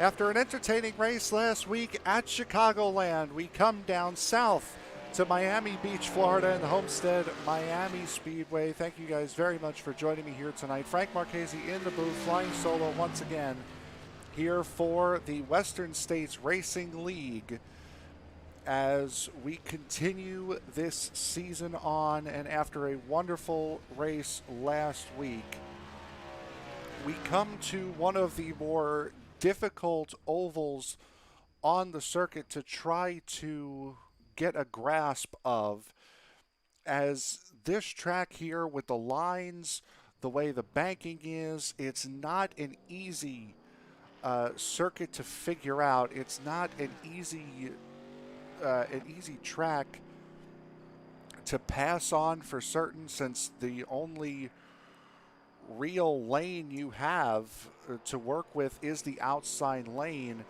After an entertaining race last week at Chicagoland, we come down south to Miami Beach, Florida, and the Homestead-Miami Speedway. Thank you guys very much for joining me here tonight. Frank Marchese in the booth, flying solo once again, here for the Western States Racing League as we continue this season on. And after a wonderful race last week, we come to one of the more difficult ovals on the circuit to try to get a grasp of, as this track here with the lines, the way the banking is, it's not an easy circuit to figure out. It's not an easy track to pass on for certain, since the only real lane you have to work with is the outside lane.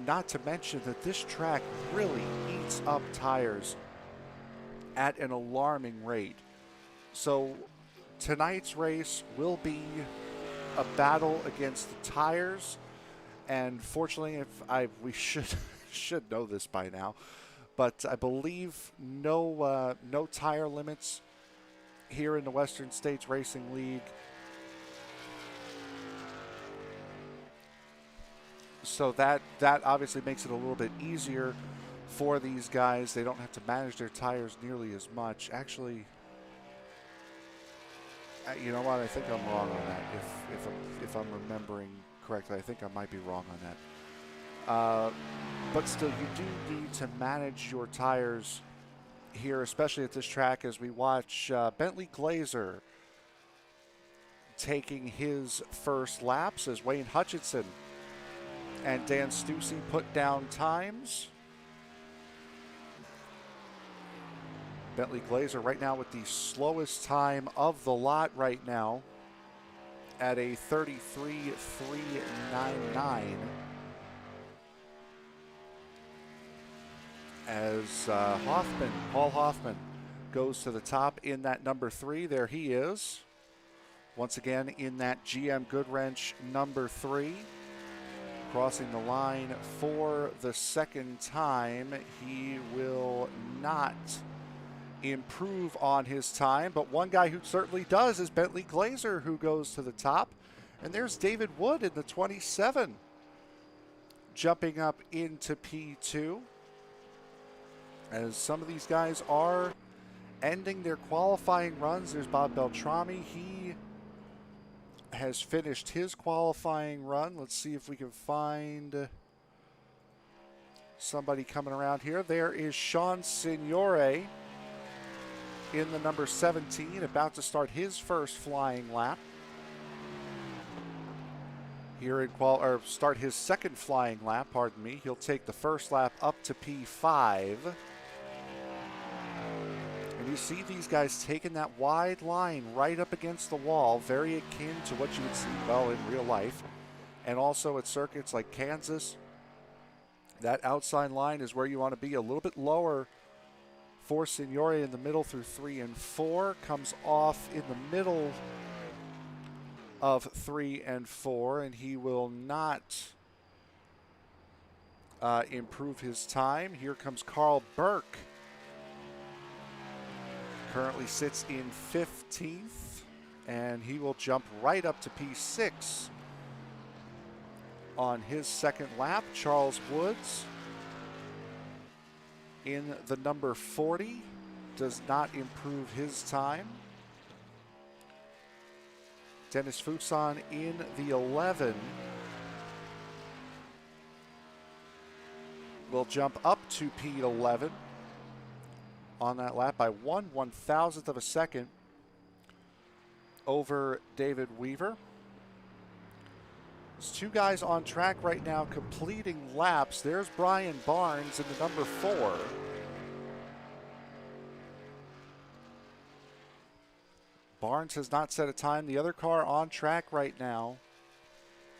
Not to mention that this track really eats up tires at an alarming rate. So tonight's race will be a battle against the tires, and fortunately, we should know this by now, but I believe no tire limits here in the Western States Racing League. So that obviously makes it a little bit easier for these guys. They don't have to manage their tires nearly as much. Actually, you know what? I think I'm wrong on that. If I'm remembering correctly, I think I might be wrong on that. But still, you do need to manage your tires here, especially at this track, as we watch Bentley Glazer taking his first laps as Wayne Hutchinson and Dan Stussy put down times. Bentley Glazer right now with the slowest time of the lot right now at a 33.399. As Paul Hoffman goes to the top in that number 3. There he is. Once again in that GM Goodwrench number 3. Crossing the line for the second time. He will not improve on his time, but one guy who certainly does is Bentley Glazer, who goes to the top. And there's David Wood in the 27, jumping up into P2. As some of these guys are ending their qualifying runs. There's Bob Beltrami. He has finished his qualifying run. Let's see if we can find somebody coming around here. There is Sean Signore in the number 17, about to start his first flying lap. Here in start his second flying lap, pardon me. He'll take the first lap up to P5. And you see these guys taking that wide line right up against the wall, very akin to what you would see, well, in real life. And also at circuits like Kansas, that outside line is where you want to be, a little bit lower for Signore in the middle through 3 and 4. Comes off in the middle of 3 and 4, and he will not improve his time. Here comes Carl Burke. Currently sits in 15th, and he will jump right up to P6 on his second lap. Charles Woods in the number 40 does not improve his time. Dennis Fuson in the 11 will jump up to P11 on that lap by 1/1000th of a second over David Weaver. There's two guys on track right now completing laps. There's Brian Barnes in the number 4. Barnes has not set a time. The other car on track right now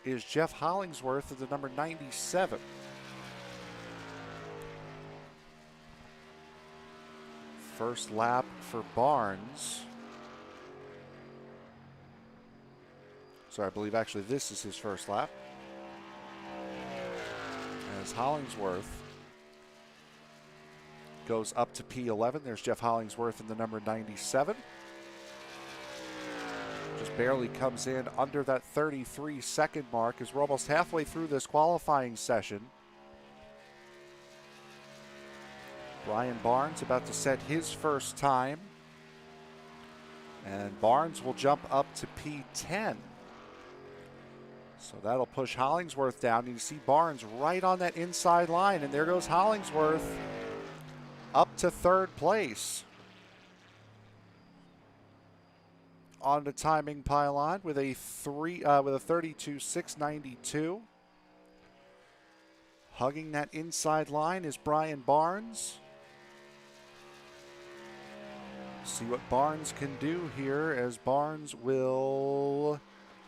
is Jeff Hollingsworth of the number 97. First lap for Barnes. So I believe actually this is his first lap. as Hollingsworth goes up to P11. There's Jeff Hollingsworth in the number 97. Just barely comes in under that 33-second mark as we're almost halfway through this qualifying session. Brian Barnes about to set his first time. And Barnes will jump up to P10. So that'll push Hollingsworth down. You see Barnes right on that inside line, and there goes Hollingsworth up to third place on the timing pylon with a 32.692. Hugging that inside line is Brian Barnes. See what Barnes can do here as Barnes will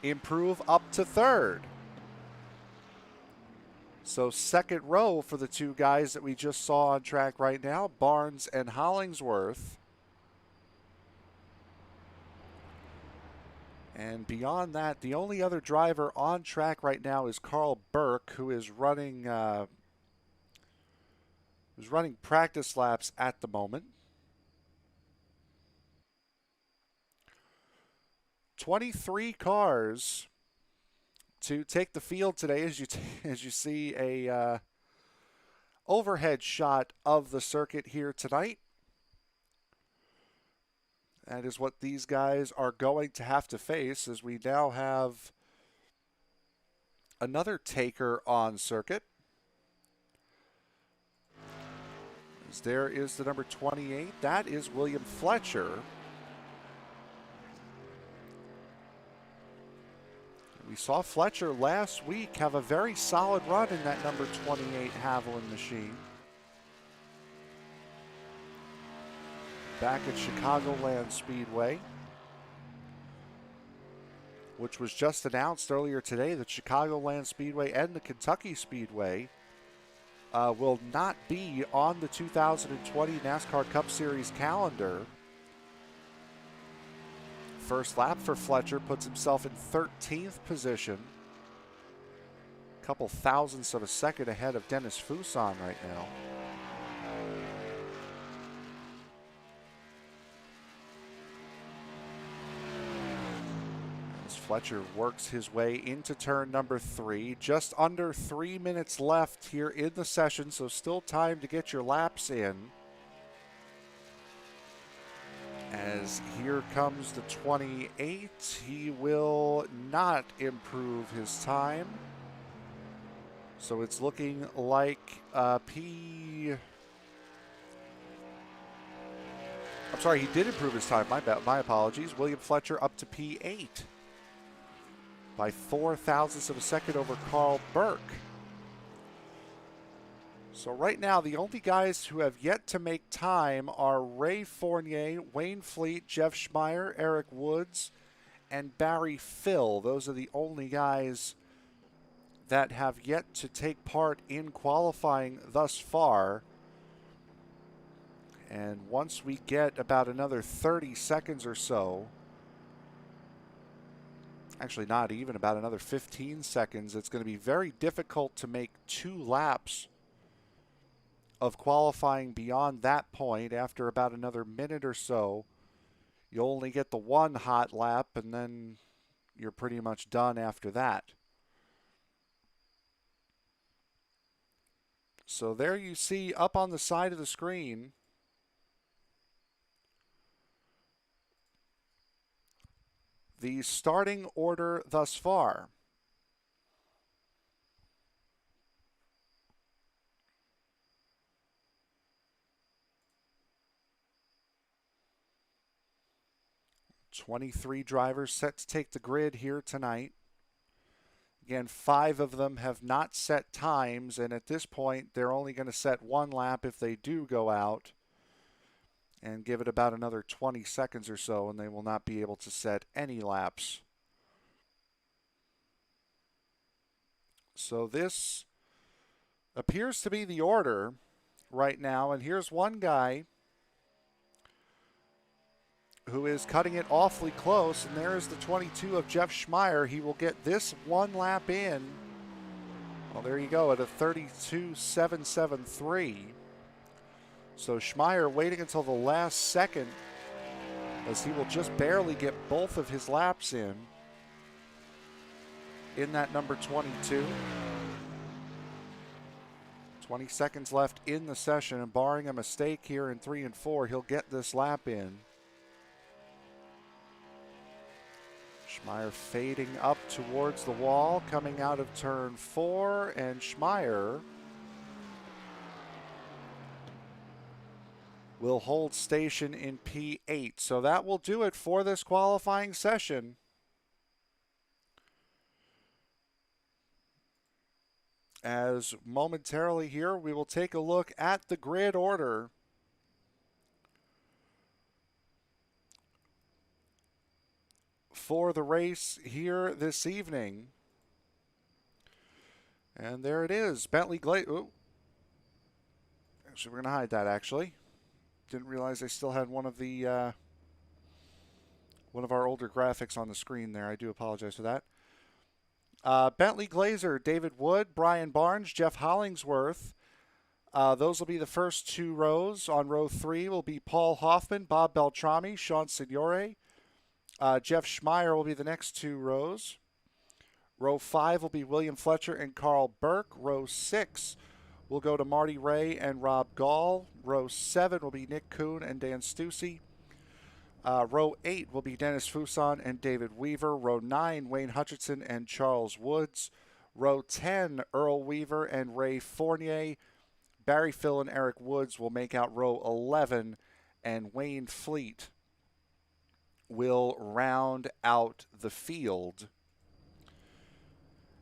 improve up to third. So second row for the two guys that we just saw on track right now, Barnes and Hollingsworth. And beyond that, the only other driver on track right now is Carl Burke, who is running practice laps at the moment. 23 cars to take the field today as you see a overhead shot of the circuit here tonight. That is what these guys are going to have to face as we now have another taker on circuit. As there is the number 28. That is William Fletcher. We saw Fletcher last week have a very solid run in that number 28 Haviland machine. Back at Chicagoland Speedway, which was just announced earlier today that Chicagoland Speedway and the Kentucky Speedway will not be on the 2020 NASCAR Cup Series calendar. First lap for Fletcher puts himself in 13th position. A couple thousandths of a second ahead of Dennis Fuson right now. As Fletcher works his way into turn number 3. Just under 3 minutes left here in the session, so still time to get your laps in. As here comes the 28, he will not improve his time. So it's looking like he did improve his time. My apologies. William Fletcher up to P8 by 4 thousandths of a second over Carl Burke. So right now, the only guys who have yet to make time are Ray Fournier, Wayne Fleet, Jeff Schmeier, Eric Woods, and Barry Phil. Those are the only guys that have yet to take part in qualifying thus far. And once we get about another 30 seconds or so, actually not even, about another 15 seconds, it's going to be very difficult to make 2 laps of qualifying beyond that point. After about another minute or so, you'll only get the 1 hot lap, and then you're pretty much done after that. So there you see up on the side of the screen the starting order thus far. "23 drivers set to take the grid here tonight. Again, 5 of them have not set times, and at this point, they're only going to set 1 lap if they do go out, and give it about another 20 seconds or so, and they will not be able to set any laps. So this appears to be the order right now, and here's one guy who is cutting it awfully close, and there is the 22 of Jeff Schmeier. He will get this 1 lap in Well, there you go at a 32.773. So Schmeier waiting until the last second, as he will just barely get both of his laps in that number 22. 20 seconds left in the session, and barring a mistake here in 3 and 4, he'll get this lap in. Schmeier fading up towards the wall, coming out of turn 4, and Schmeier will hold station in P8. So that will do it for this qualifying session. As momentarily here, we will take a look at the grid order. For the race here this evening. And there it is. Bentley Glazer. Actually, we're going to hide that, actually. Didn't realize I still had one of our older graphics on the screen there. I do apologize for that. Bentley Glazer, David Wood, Brian Barnes, Jeff Hollingsworth. Those will be the first 2 rows. On row 3 will be Paul Hoffman, Bob Beltrami, Sean Signore. Jeff Schmeier will be the next 2 rows. Row 5 will be William Fletcher and Carl Burke. Row 6 will go to Marty Ray and Rob Gall. Row 7 will be Nick Kuhn and Dan Stussy. Row 8 will be Dennis Fuson and David Weaver. Row 9, Wayne Hutchinson and Charles Woods. Row 10, Earl Weaver and Ray Fournier. Barry Phil and Eric Woods will make out row 11, and Wayne Fleet will round out the field.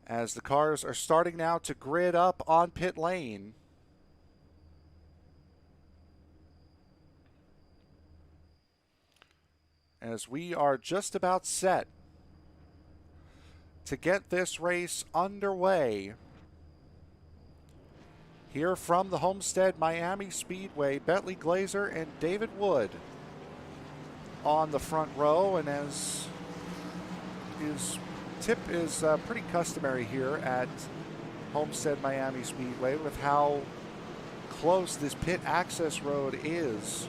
As the cars are starting now to grid up on pit lane. As we are just about set to get this race underway. Here from the Homestead-Miami Speedway, Bentley Glazer and David Wood on the front row, and as is pretty customary here at Homestead-Miami Speedway with how close this pit access road is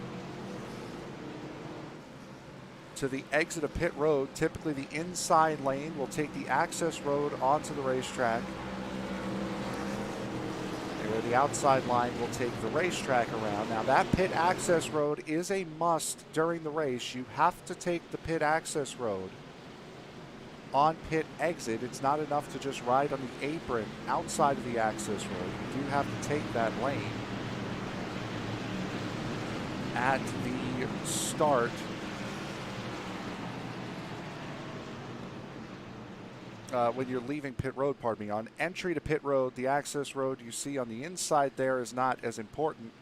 to the exit of pit road. Typically the inside lane will take the access road onto the racetrack, where the outside line will take the racetrack around. Now that pit access road is a must during the race. You have to take the pit access road on pit exit. It's not enough to just ride on the apron outside of the access road. You do have to take that lane at the start when you're leaving pit road, pardon me. On entry to pit road, the access road you see on the inside there is not as important.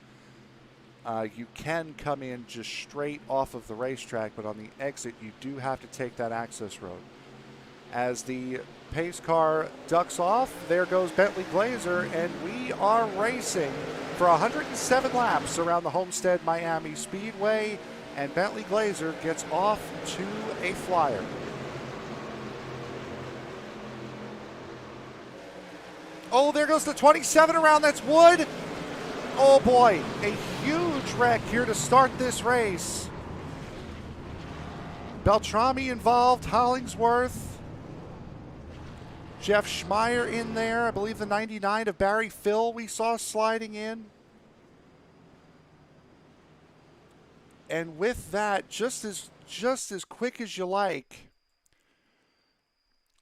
You can come in just straight off of the racetrack, but on the exit you do have to take that access road. As the pace car ducks off, there goes Bentley Glazer, and we are racing for 107 laps around the Homestead-Miami Speedway, and Bentley Glazer gets off to a flyer. Oh, there goes the 27 around. That's Wood. Oh, boy. A huge wreck here to start this race. Beltrami involved, Hollingsworth. Jeff Schmeier in there. I believe the 99 of Barry Phil we saw sliding in. And with that, just as quick as you like,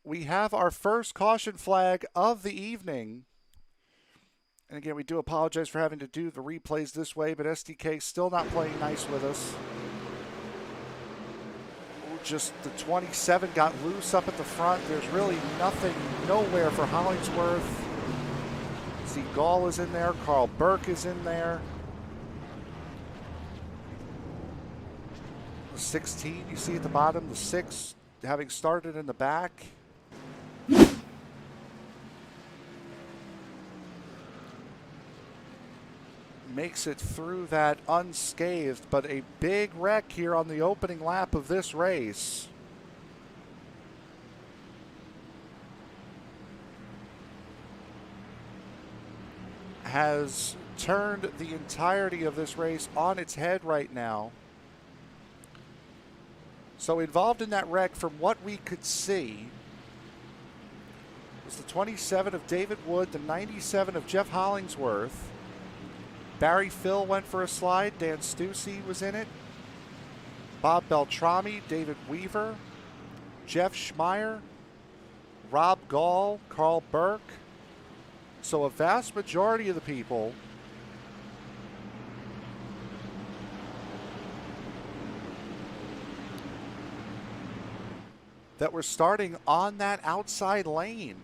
we have our first caution flag of the evening. And again, we do apologize for having to do the replays this way, but SDK still not playing nice with us. Just the 27 got loose up at the front. There's really nothing, nowhere for Hollingsworth. See, Gall is in there. Carl Burke is in there. The 16 you see at the bottom, the 6 having started in the back. Makes it through that unscathed, but a big wreck here on the opening lap of this race. has turned the entirety of this race on its head right now. So involved in that wreck, from what we could see, was the 27 of David Wood, the 97 of Jeff Hollingsworth. Barry Phil went for a slide. Dan Stussy was in it. Bob Beltrami, David Weaver, Jeff Schmeier, Rob Gall, Carl Burke. So a vast majority of the people that were starting on that outside lane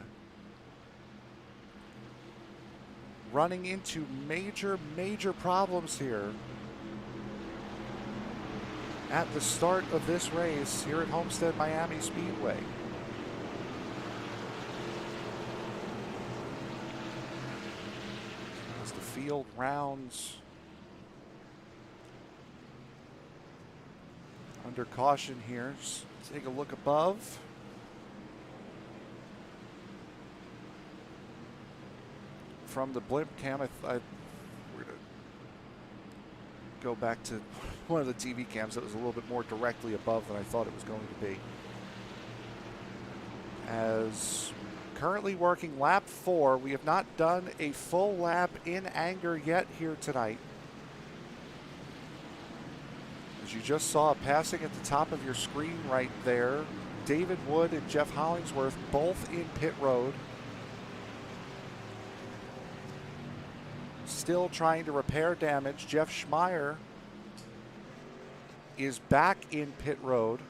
running into major problems here at the start of this race here at Homestead-Miami Speedway. As the field rounds under caution here, just take a look above. From the blimp cam, we're going to go back to one of the TV cams that was a little bit more directly above than I thought it was going to be. As currently working lap 4, we have not done a full lap in anger yet here tonight. As you just saw passing at the top of your screen right there, David Wood and Jeff Hollingsworth both in pit road. Still trying to repair damage. Jeff Schmeier is back in pit road.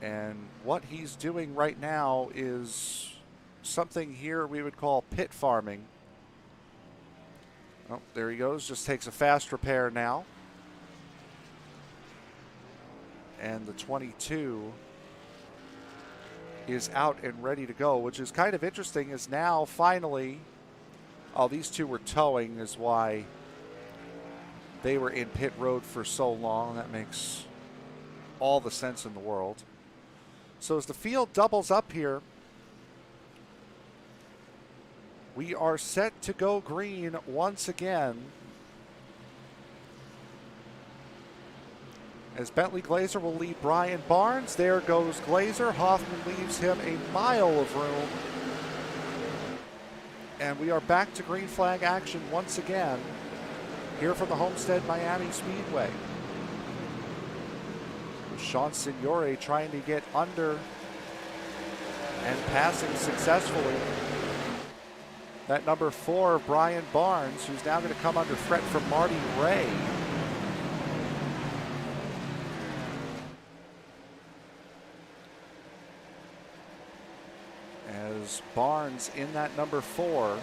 And what he's doing right now is something here we would call pit farming. Oh, there he goes. Just takes a fast repair now. And the 22 is out and ready to go, which is kind of interesting, is now finally, oh, these two were towing is why they were in pit road for so long. That makes all the sense in the world. So as the field doubles up here, we are set to go green once again. As Bentley Glazer will lead Brian Barnes. There goes Glazer. Hoffman leaves him a mile of room. And we are back to green flag action once again here from the Homestead-Miami Speedway. Sean Signore trying to get under and passing successfully. That number 4, Brian Barnes, who's now going to come under threat from Marty Ray. As Barnes in that number 4,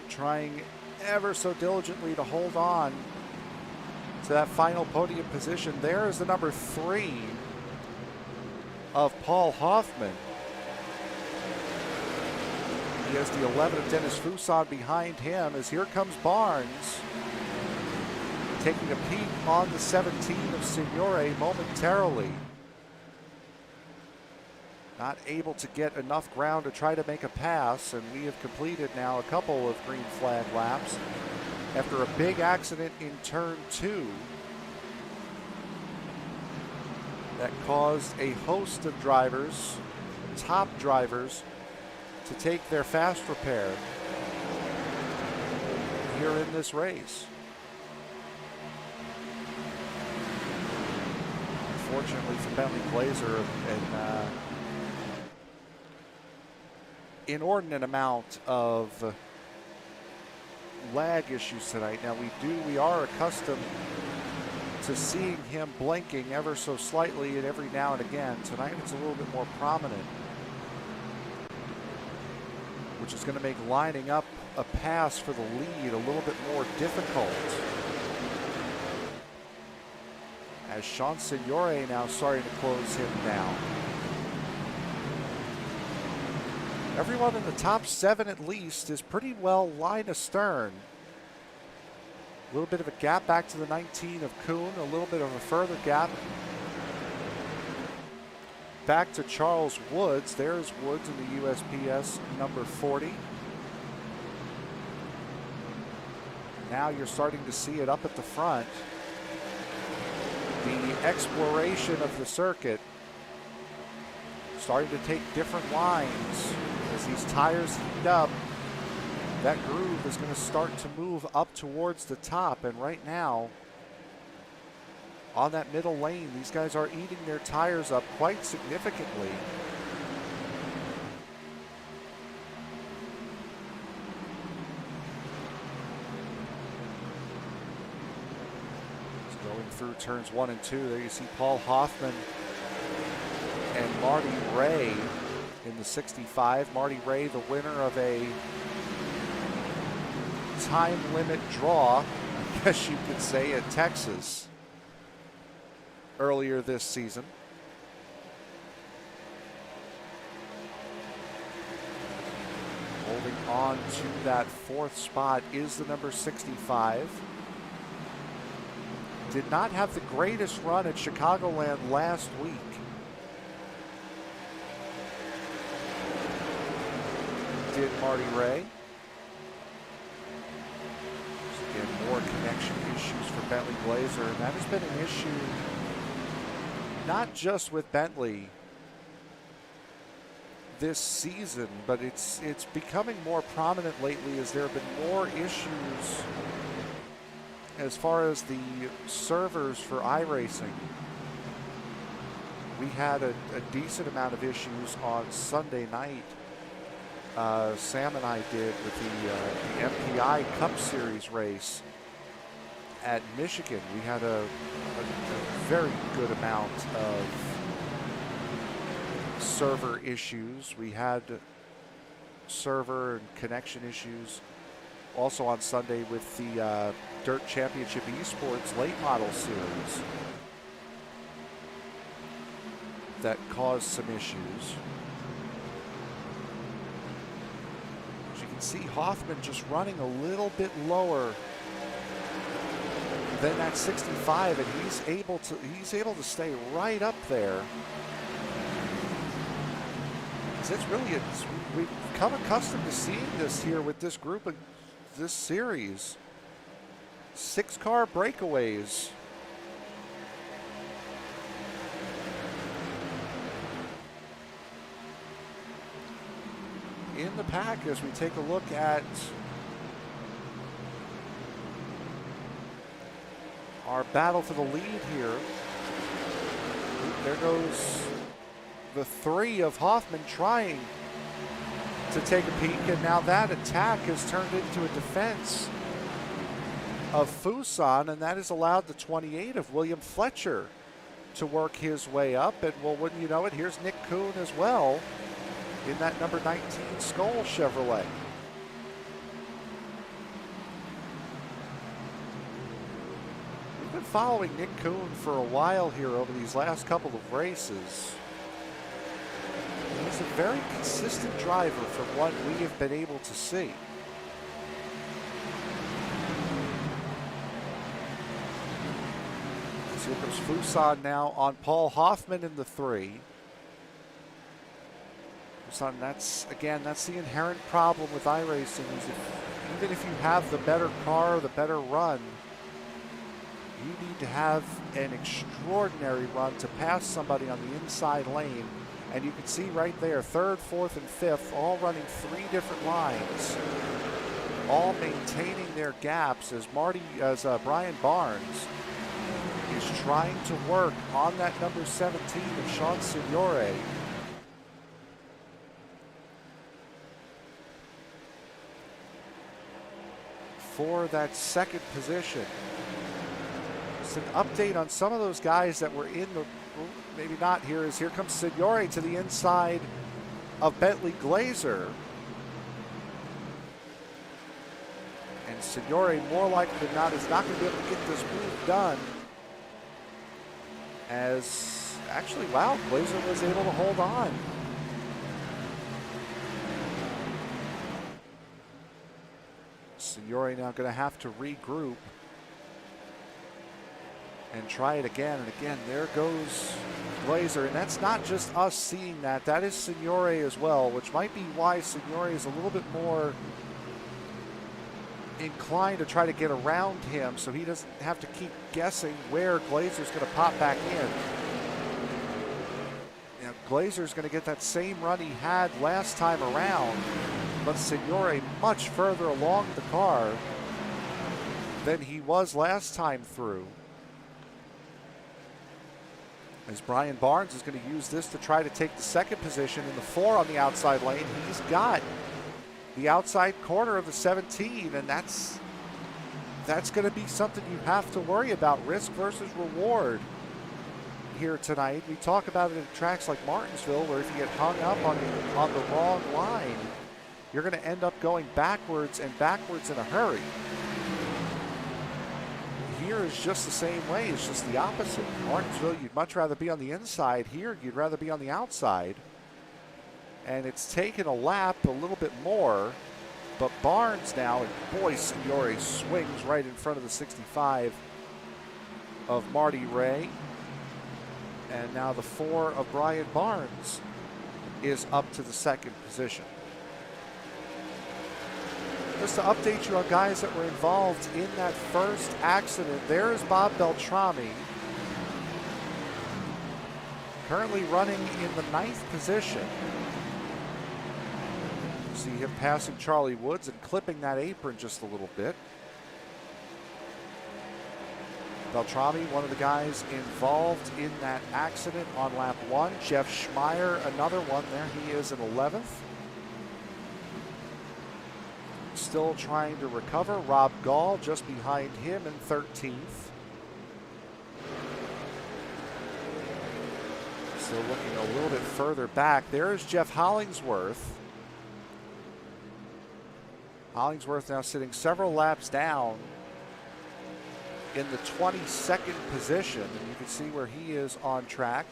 trying ever so diligently to hold on to that final podium position. There is the number 3 of Paul Hoffman. He has the 11 of Dennis Fuson behind him, as here comes Barnes taking a peek on the 17 of Signore momentarily. Not able to get enough ground to try to make a pass, and we have completed now a couple of green flag laps after a big accident in turn 2 that caused a host of drivers, top drivers, to take their fast repair here in this race. Unfortunately for Bentley Glazer, an inordinate amount of lag issues tonight. Now we are accustomed to seeing him blinking ever so slightly and every now and again. Tonight it's a little bit more prominent, which is going to make lining up a pass for the lead a little bit more difficult. As Sean Signore now starting to close him down. Everyone in the top 7 at least is pretty well line astern. A little bit of a gap back to the 19 of Kuhn, a little bit of a further gap back to Charles Woods. There's Woods in the USPS number 40. Now you're starting to see it up at the front. The exploration of the circuit starting to take different lines as these tires heat up. That groove is going to start to move up towards the top, and right now on that middle lane, these guys are eating their tires up quite significantly. Going through turns 1 and 2, there you see Paul Hoffman and Marty Ray in the 65. Marty Ray, the winner of a time limit draw, I guess you could say, at Texas earlier this season. Holding on to that 4th spot is the number 65. Did not have the greatest run at Chicagoland last week. Did Marty Ray. Again, more connection issues for Bentley Glazer, and that has been an issue not just with Bentley this season, but it's becoming more prominent lately as there have been more issues as far as the servers for iRacing. We had a decent amount of issues on Sunday night. Sam and I did with the MPI Cup Series race at Michigan. We had a very good amount of server issues. We had server and connection issues also on Sunday with the Dirt Championship Esports late model series that caused some issues. As you can see, Hoffman just running a little bit lower than that 65, and he's able to stay right up there. We've become accustomed to seeing this here with this group of this series. 6-car breakaways. In the pack as we take a look at our battle for the lead here. There goes the 3 of Hoffman trying to take a peek, and now that attack has turned into a defense of Fuson, and that has allowed the 28 of William Fletcher to work his way up. And well, wouldn't you know it, here's Nick Kuhn as well in that number 19 Skull Chevrolet. We've been following Nick Kuhn for a while here over these last couple of races. He's a very consistent driver from what we have been able to see. So here comes Fuson now on Paul Hoffman in the 3. Fuson, that's the inherent problem with iRacing, is even if you have the better car, the better run, you need to have an extraordinary run to pass somebody on the inside lane. And you can see right there, 3rd, 4th, and 5th, all running 3 different lines, all maintaining their gaps as Brian Barnes is trying to work on that number 17 of Sean Signore. For that 2nd position. Just an update on some of those guys that were in the, maybe not here, here comes Signore to the inside of Bentley Glazer. And Signore, more likely than not, is not going to be able to get this move done. As actually, wow, Glazer was able to hold on. Signore now going to have to regroup and try it again. And again, there goes Glazer, and that's not just us seeing that. That is Signore as well, which might be why Signore is a little bit more inclined to try to get around him so he doesn't have to keep guessing where Glazer's going to pop back in. Now, Glazer's going to get that same run he had last time around, but Signore much further along the car than he was last time through. As Brian Barnes is going to use this to try to take the second position in the 4 on the outside lane. He's got the outside corner of the 17, and that's going to be something you have to worry about. Risk versus reward here tonight. We talk about it at tracks like Martinsville, where if you get hung up on the wrong line, you're going to end up going backwards and backwards in a hurry. Here is just the same way. It's just the opposite. Martinsville, you'd much rather be on the inside. Here, you'd rather be on the outside. And it's taken a lap a little bit more, but Barnes now, and boy, Signore swings right in front of the 65 of Marty Ray. And now the 4 of Brian Barnes is up to the second position. Just to update you on guys that were involved in that first accident, there is Bob Beltrami, currently running in the 9th position. See him passing Charlie Woods and clipping that apron just a little bit. Beltrami, one of the guys involved in that accident on lap 1. Jeff Schmeier, another one there. He is in 11th. Still trying to recover. Rob Gall just behind him in 13th. Still looking a little bit further back. There's Jeff Hollingsworth. Hollingsworth now sitting several laps down in the 22nd position. And you can see where he is on track,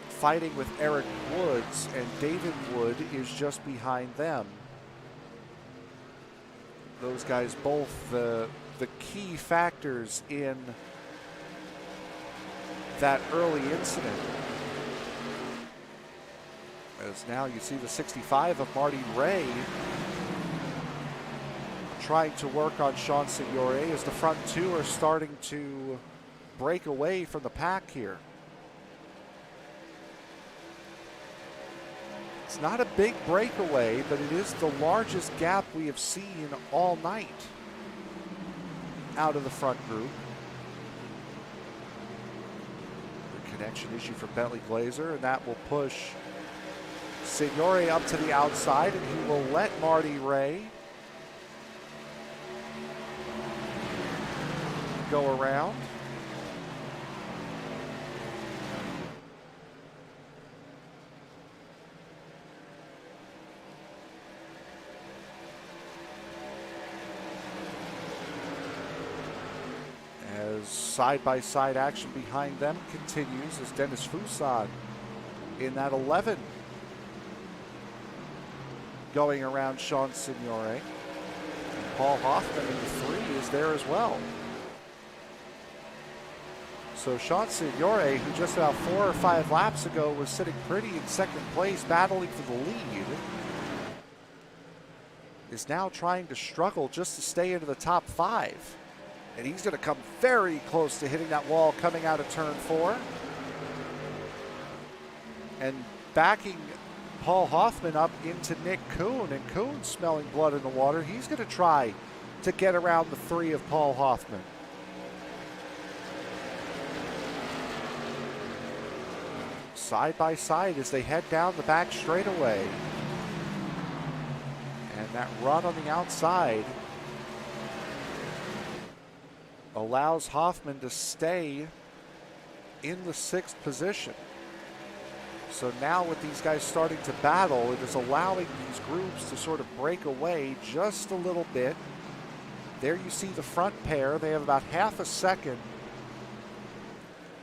fighting with Eric Woods, and David Wood is just behind them. Those guys both the key factors in that early incident. As now you see the 65 of Marty Ray trying to work on Sean Signore as the front 2 are starting to break away from the pack here. It's not a big breakaway, but it is the largest gap we have seen all night out of the front group. The connection issue for Bentley Glazer, and that will push Signore up to the outside, and he will let Marty Ray go around. Side-by-side action behind them continues as Dennis Fuson in that 11 going around Sean Signore. And Paul Hoffman in the 3 is there as well. So Sean Signore, who just about 4 or 5 laps ago was sitting pretty in second place, battling for the lead, is now trying to struggle just to stay into the top 5. And he's going to come very close to hitting that wall coming out of turn 4. And backing Paul Hoffman up into Nick Kuhn. And Kuhn smelling blood in the water. He's going to try to get around the 3 of Paul Hoffman. Side by side as they head down the back straightaway. And that run on the outside allows Hoffman to stay in the 6th position. So now with these guys starting to battle, it is allowing these groups to sort of break away just a little bit. There you see the front pair. They have about half a second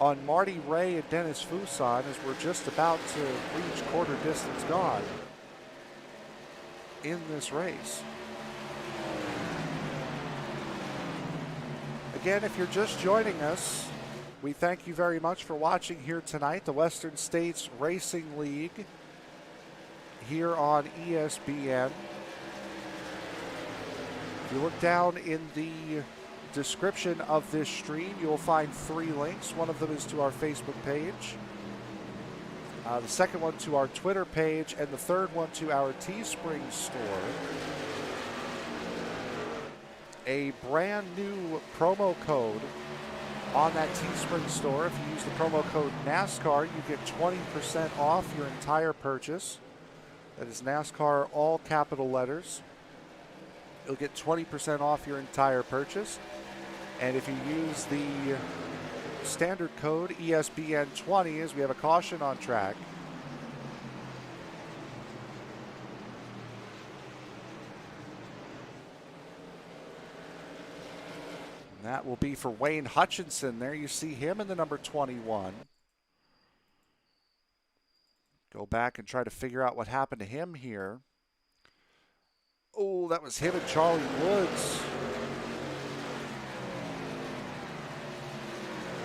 on Marty Ray and Dennis Fuson as we're just about to reach quarter distance gone in this race. Again, if you're just joining us, We thank you very much for watching here tonight, the Western States Racing League here on ESPN. If you look down in the description of this stream, you'll find 3 links. One of them is to our Facebook page, the second one to our Twitter page, and the third one to our Teespring store. A brand new promo code on that Teespring store. If you use the promo code NASCAR, you get 20% off your entire purchase. That is NASCAR, all capital letters. You'll get 20% off your entire purchase. And if you use the standard code ESPN20, as we have a caution on track, and that will be for Wayne Hutchinson. There you see him in the number 21. Go back and try to figure out what happened to him here. Oh, that was him and Charlie Woods.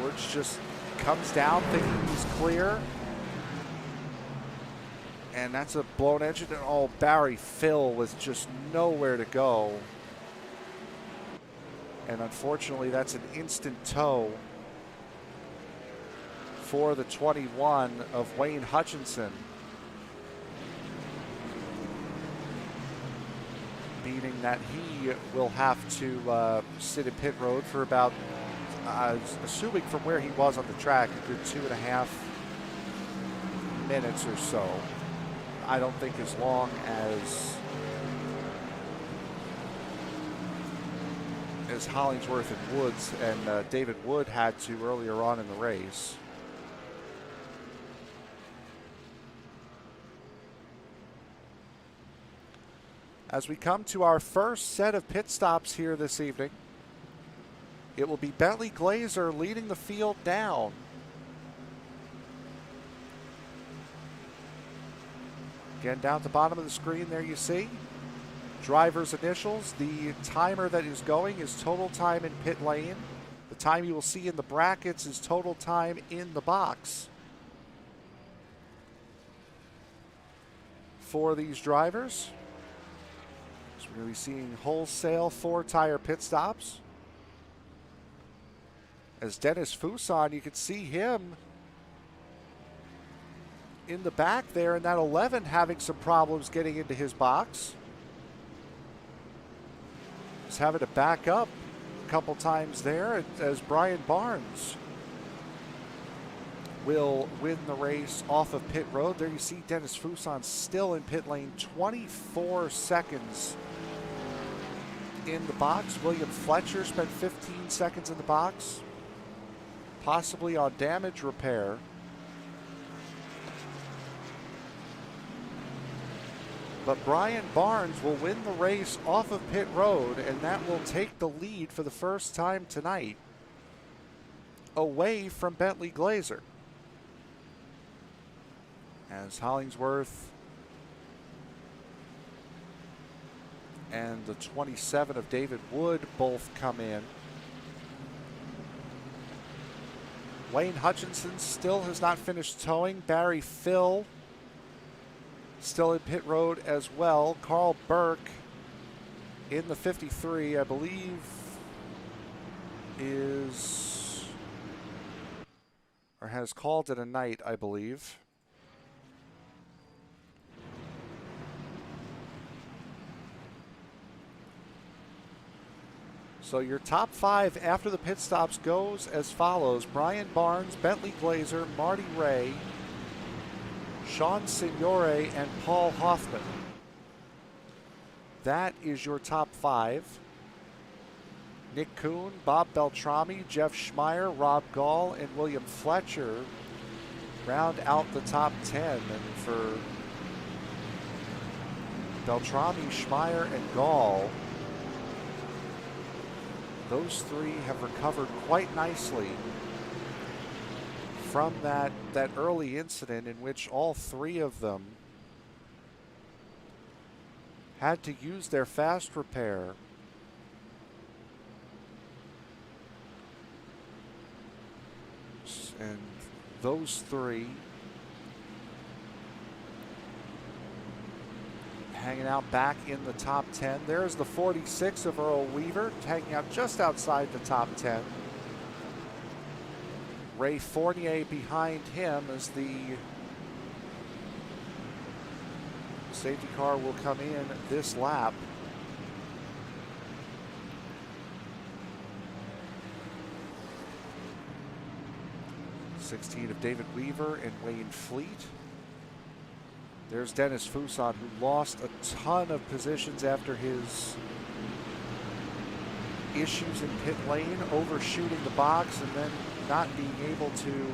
Woods just comes down thinking he's clear. And that's a blown engine. And oh, Barry Phil was just nowhere to go. And unfortunately, that's an instant tow for the 21 of Wayne Hutchinson. Meaning that he will have to sit at pit road for about, assuming from where he was on the track, a good 2.5 minutes or so. I don't think as long as Hollingsworth and Woods and David Wood had to earlier on in the race. As we come to our first set of pit stops here this evening, it will be Bentley Glazer leading the field down. Again, down at the bottom of the screen there you see driver's initials. The timer that is going is total time in pit lane. The time you will see in the brackets is total time in the box for these drivers. So we're going to be seeing wholesale 4-tire pit stops. As Dennis Fuson, you can see him in the back there in that 11 having some problems getting into his box. He's having to back up a couple times there as Brian Barnes will win the race off of pit road. There you see Dennis Fuson still in pit lane, 24 seconds in the box. William Fletcher spent 15 seconds in the box, possibly on damage repair. But Brian Barnes will win the race off of pit road, and that will take the lead for the first time tonight away from Bentley Glazer. As Hollingsworth and the 27 of David Wood both come in. Wayne Hutchinson still has not finished towing. Barry Phil still in pit road as well. Carl Burke in the 53, I believe, is, or has called it a night, I believe. So your top 5 after the pit stops goes as follows: Brian Barnes, Bentley Glazer, Marty Ray, Sean Signore, and Paul Hoffman. That is your top 5. Nick Kuhn, Bob Beltrami, Jeff Schmeier, Rob Gall, and William Fletcher round out the top 10. And for Beltrami, Schmeier, and Gall, those 3 have recovered quite nicely from that early incident in which all 3 of them had to use their fast repair . those three hanging out back in the top 10. There's the 46 of Earl Weaver hanging out just outside the top 10. Ray Fournier behind him as the safety car will come in this lap. '16 of David Weaver and Wayne Fleet. There's Dennis Fuson, who lost a ton of positions after his issues in pit lane, overshooting the box and then not being able to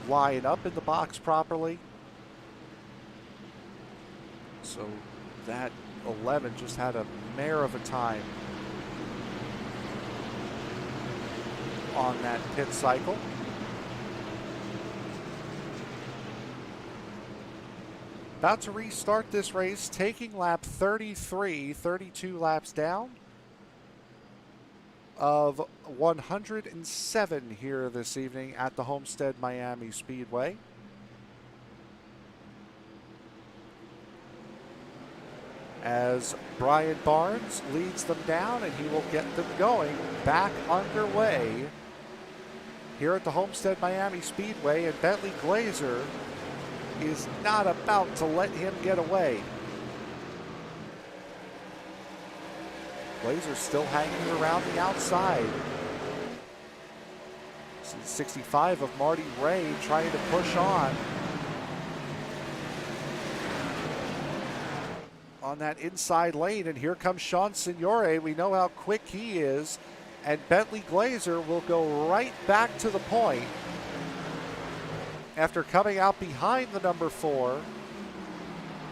line up in the box properly. So that 11 just had a mare of a time on that pit cycle. About to restart this race, taking lap 33, 32 laps down of 107 here this evening at the Homestead-Miami Speedway. As Brian Barnes leads them down, and he will get them going back underway here at the Homestead-Miami Speedway, and Bentley Glazer is not about to let him get away. Glazer's still hanging around the outside. 65 of Marty Ray trying to push on that inside lane, and here comes Sean Signore. We know how quick he is, and Bentley Glazer will go right back to the point after coming out behind the number 4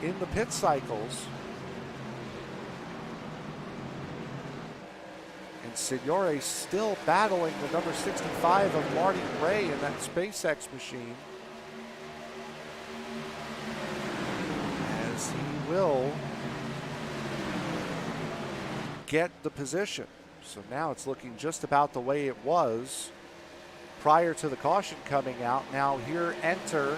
in the pit cycles. And Signore still battling the number 65 of Marty Ray in that SpaceX machine, as he will get the position. So now it's looking just about the way it was prior to the caution coming out. Now here enter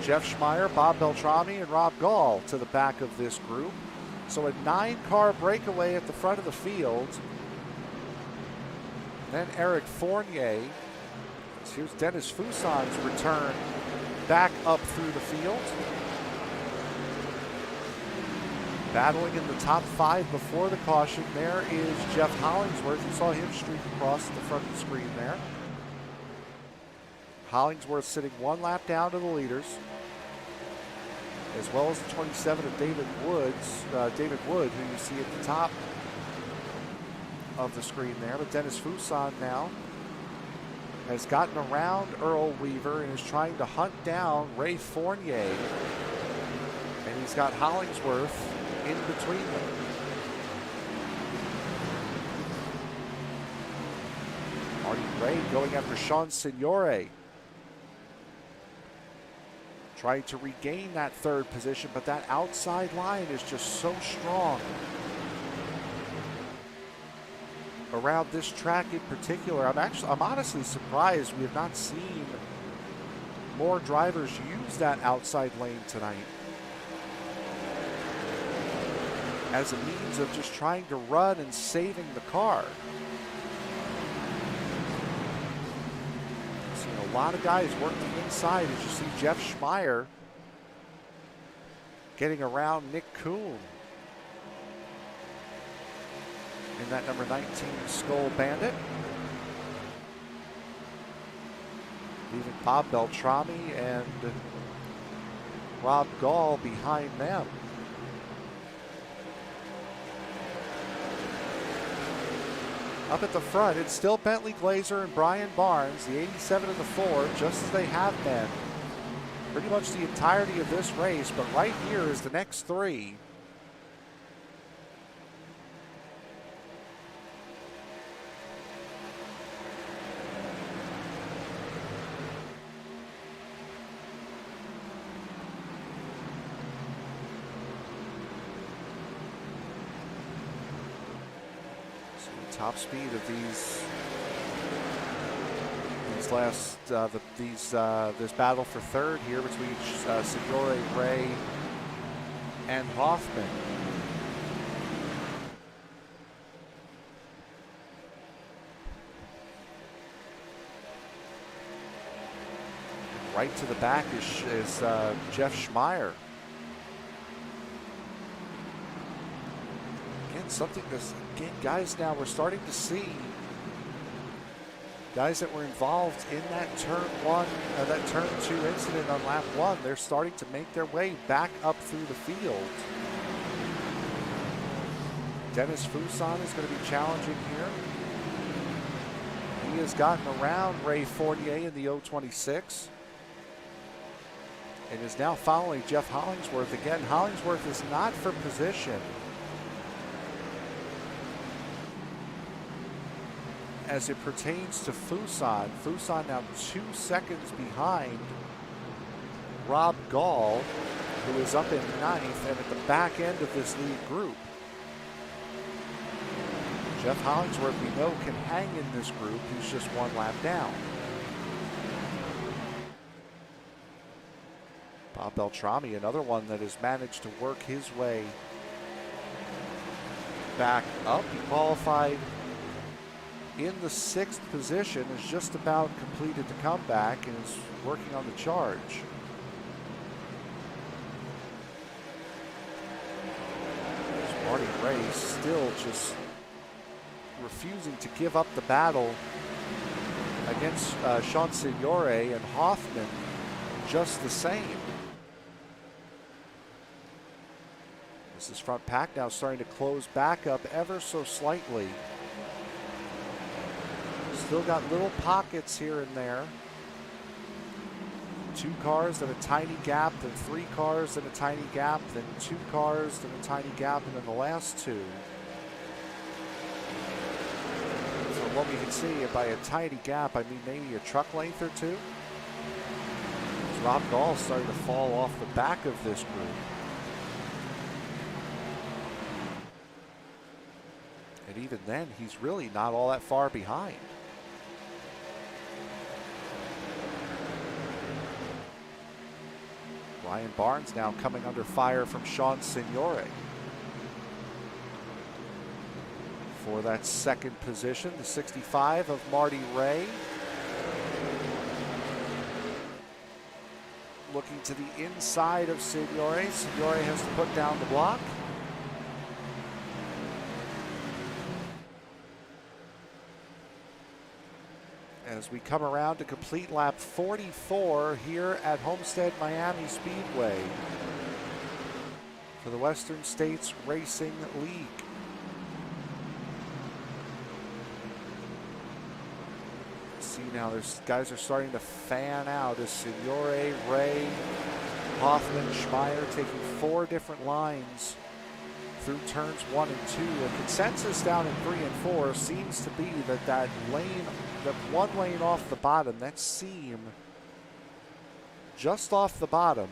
Jeff Schmeier, Bob Beltrami, and Rob Gall to the back of this group. So a 9-car breakaway at the front of the field. Then Eric Fournier. Here's Dennis Fuson's return back up through the field. Battling in the top 5 before the caution. There is Jeff Hollingsworth. You saw him streak across the front of the screen there. Hollingsworth sitting 1 lap down to the leaders, as well as the 27 of David Wood, who you see at the top of the screen there. But Dennis Fuson now has gotten around Earl Weaver and is trying to hunt down Ray Fournier. And he's got Hollingsworth in between them. Marty Ray going after Sean Signore, trying to regain that 3rd position, but that outside line is just so strong around this track in particular. I'm honestly surprised we have not seen more drivers use that outside lane tonight as a means of just trying to run and saving the car. I've seen a lot of guys working inside, as you see Jeff Schmeier getting around Nick Kuhn in that number 19 Skull Bandit. Leaving Bob Beltrami and Rob Gall behind them. Up at the front, it's still Bentley Glazer and Brian Barnes, the 87 and the 4, just as they have been pretty much the entirety of this race. But right here is the next 3. Top speed of these this battle for third here between Signore, Ray, and Hoffman. Right to the back is Jeff Schmeier. Again, guys, now we're starting to see guys that were involved in that turn two incident on lap one. They're starting to make their way back up through the field. Dennis Fuson is going to be challenging here. He has gotten around Ray Fournier in the 026 and is now following Jeff Hollingsworth. Again, Hollingsworth is not for position as it pertains to Fuson. Fuson now 2 seconds behind Rob Gall, who is up in ninth and at the back end of this lead group. Jeff Hollingsworth, we know, can hang in this group. He's just 1 lap down. Bob Beltrami, another one that has managed to work his way back up. He qualified in the 6th position, has just about completed the comeback and is working on the charge. Marty Ray still just refusing to give up the battle against Sean Signore, and Hoffman just the same. This is front pack now starting to close back up ever so slightly. Still got little pockets here and there. 2 cars, then a tiny gap, then 3 cars, then a tiny gap, then 2 cars, then a tiny gap, and then the last 2. From what we can see, by a tiny gap, I mean maybe a truck length or 2. Rob Gall starting to fall off the back of this group. And even then, he's really not all that far behind. Ryan Barnes now coming under fire from Sean Signore for that 2nd position, the 65 of Marty Ray. Looking to the inside of Signore. Signore has to put down the block. As we come around to complete lap 44 here at Homestead-Miami Speedway for the Western States Racing League. See now, there's guys are starting to fan out as Signore, Ray, Hoffman, Schmeier taking 4 different lines through turns 1 and 2. The consensus down in 3 and 4 seems to be that one lane off the bottom, that seam just off the bottom,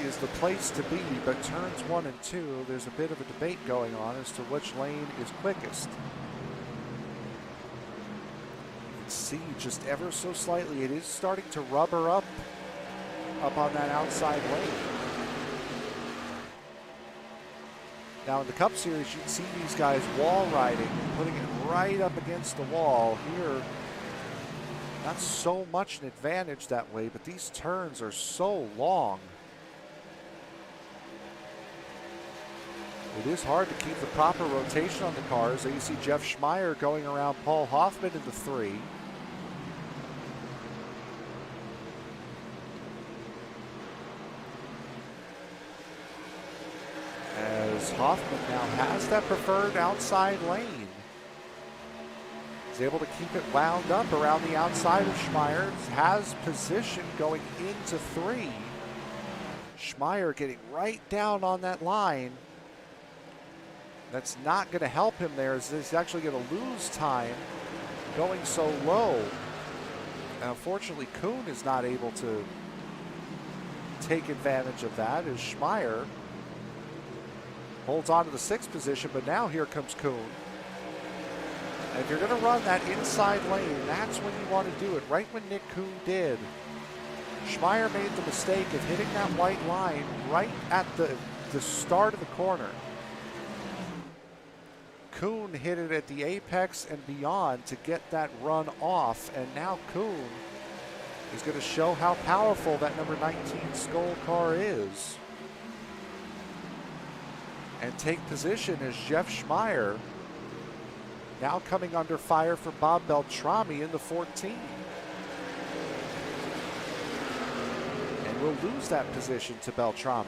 is the place to be. But turns 1 and 2, there's a bit of a debate going on as to which lane is quickest. You can see just ever so slightly, it is starting to rubber up on that outside lane. Now in the Cup Series, you'd see these guys wall riding and putting it right up against the wall. Here, not so much an advantage that way, but these turns are so long. It is hard to keep the proper rotation on the cars. So you see Jeff Schmeier going around Paul Hoffman in the 3. As Hoffman now has that preferred outside lane. He's able to keep it wound up around the outside of Schmeier. Has position going into 3. Schmeier getting right down on that line. That's not going to help him there, as he's actually going to lose time going so low. And unfortunately, Kuhn is not able to take advantage of that, as Schmeier holds on to the 6th position, but now here comes Kuhn If you're going to run that inside lane, that's when you want to do it, right when Nick Kuhn did. Schmeier made the mistake of hitting that white line right at the start of the corner. Kuhn hit it at the apex and beyond to get that run off, and now Kuhn is going to show how powerful that number 19 Skoal car is. And take position as Jeff Schmeier now coming under fire for Bob Beltrami in the 14. And we'll lose that position to Beltrami.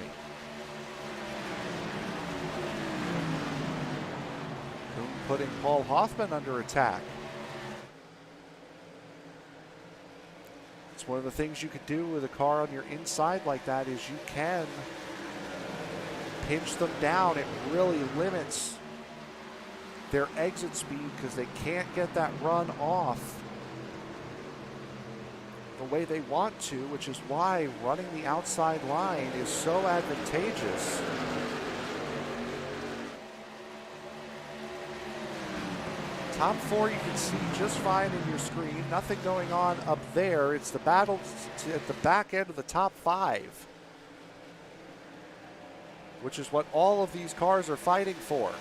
Kuhn putting Paul Hoffman under attack. It's one of the things you could do with a car on your inside like that is you can pinch them down. It really limits their exit speed because they can't get that run off the way they want to, which is why running the outside line is so advantageous. Top four you can see just fine in your screen. Nothing going on up there. It's the battle at the back end of the top five, which is what all of these cars are fighting for.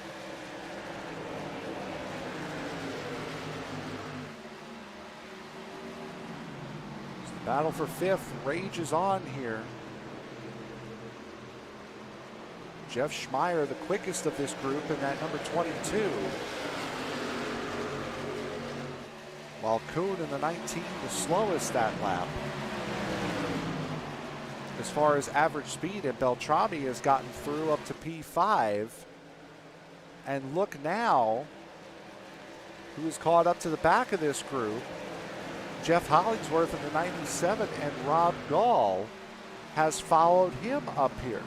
The battle for fifth rages on here. Jeff Schmeier, the quickest of this group, in that number 22. While Kuhn in the 19, the slowest that lap. As far as average speed, and Beltrami has gotten through up to P5. And look now, who is caught up to the back of this group. Jeff Hollingsworth in the 97, and Rob Gall has followed him up here.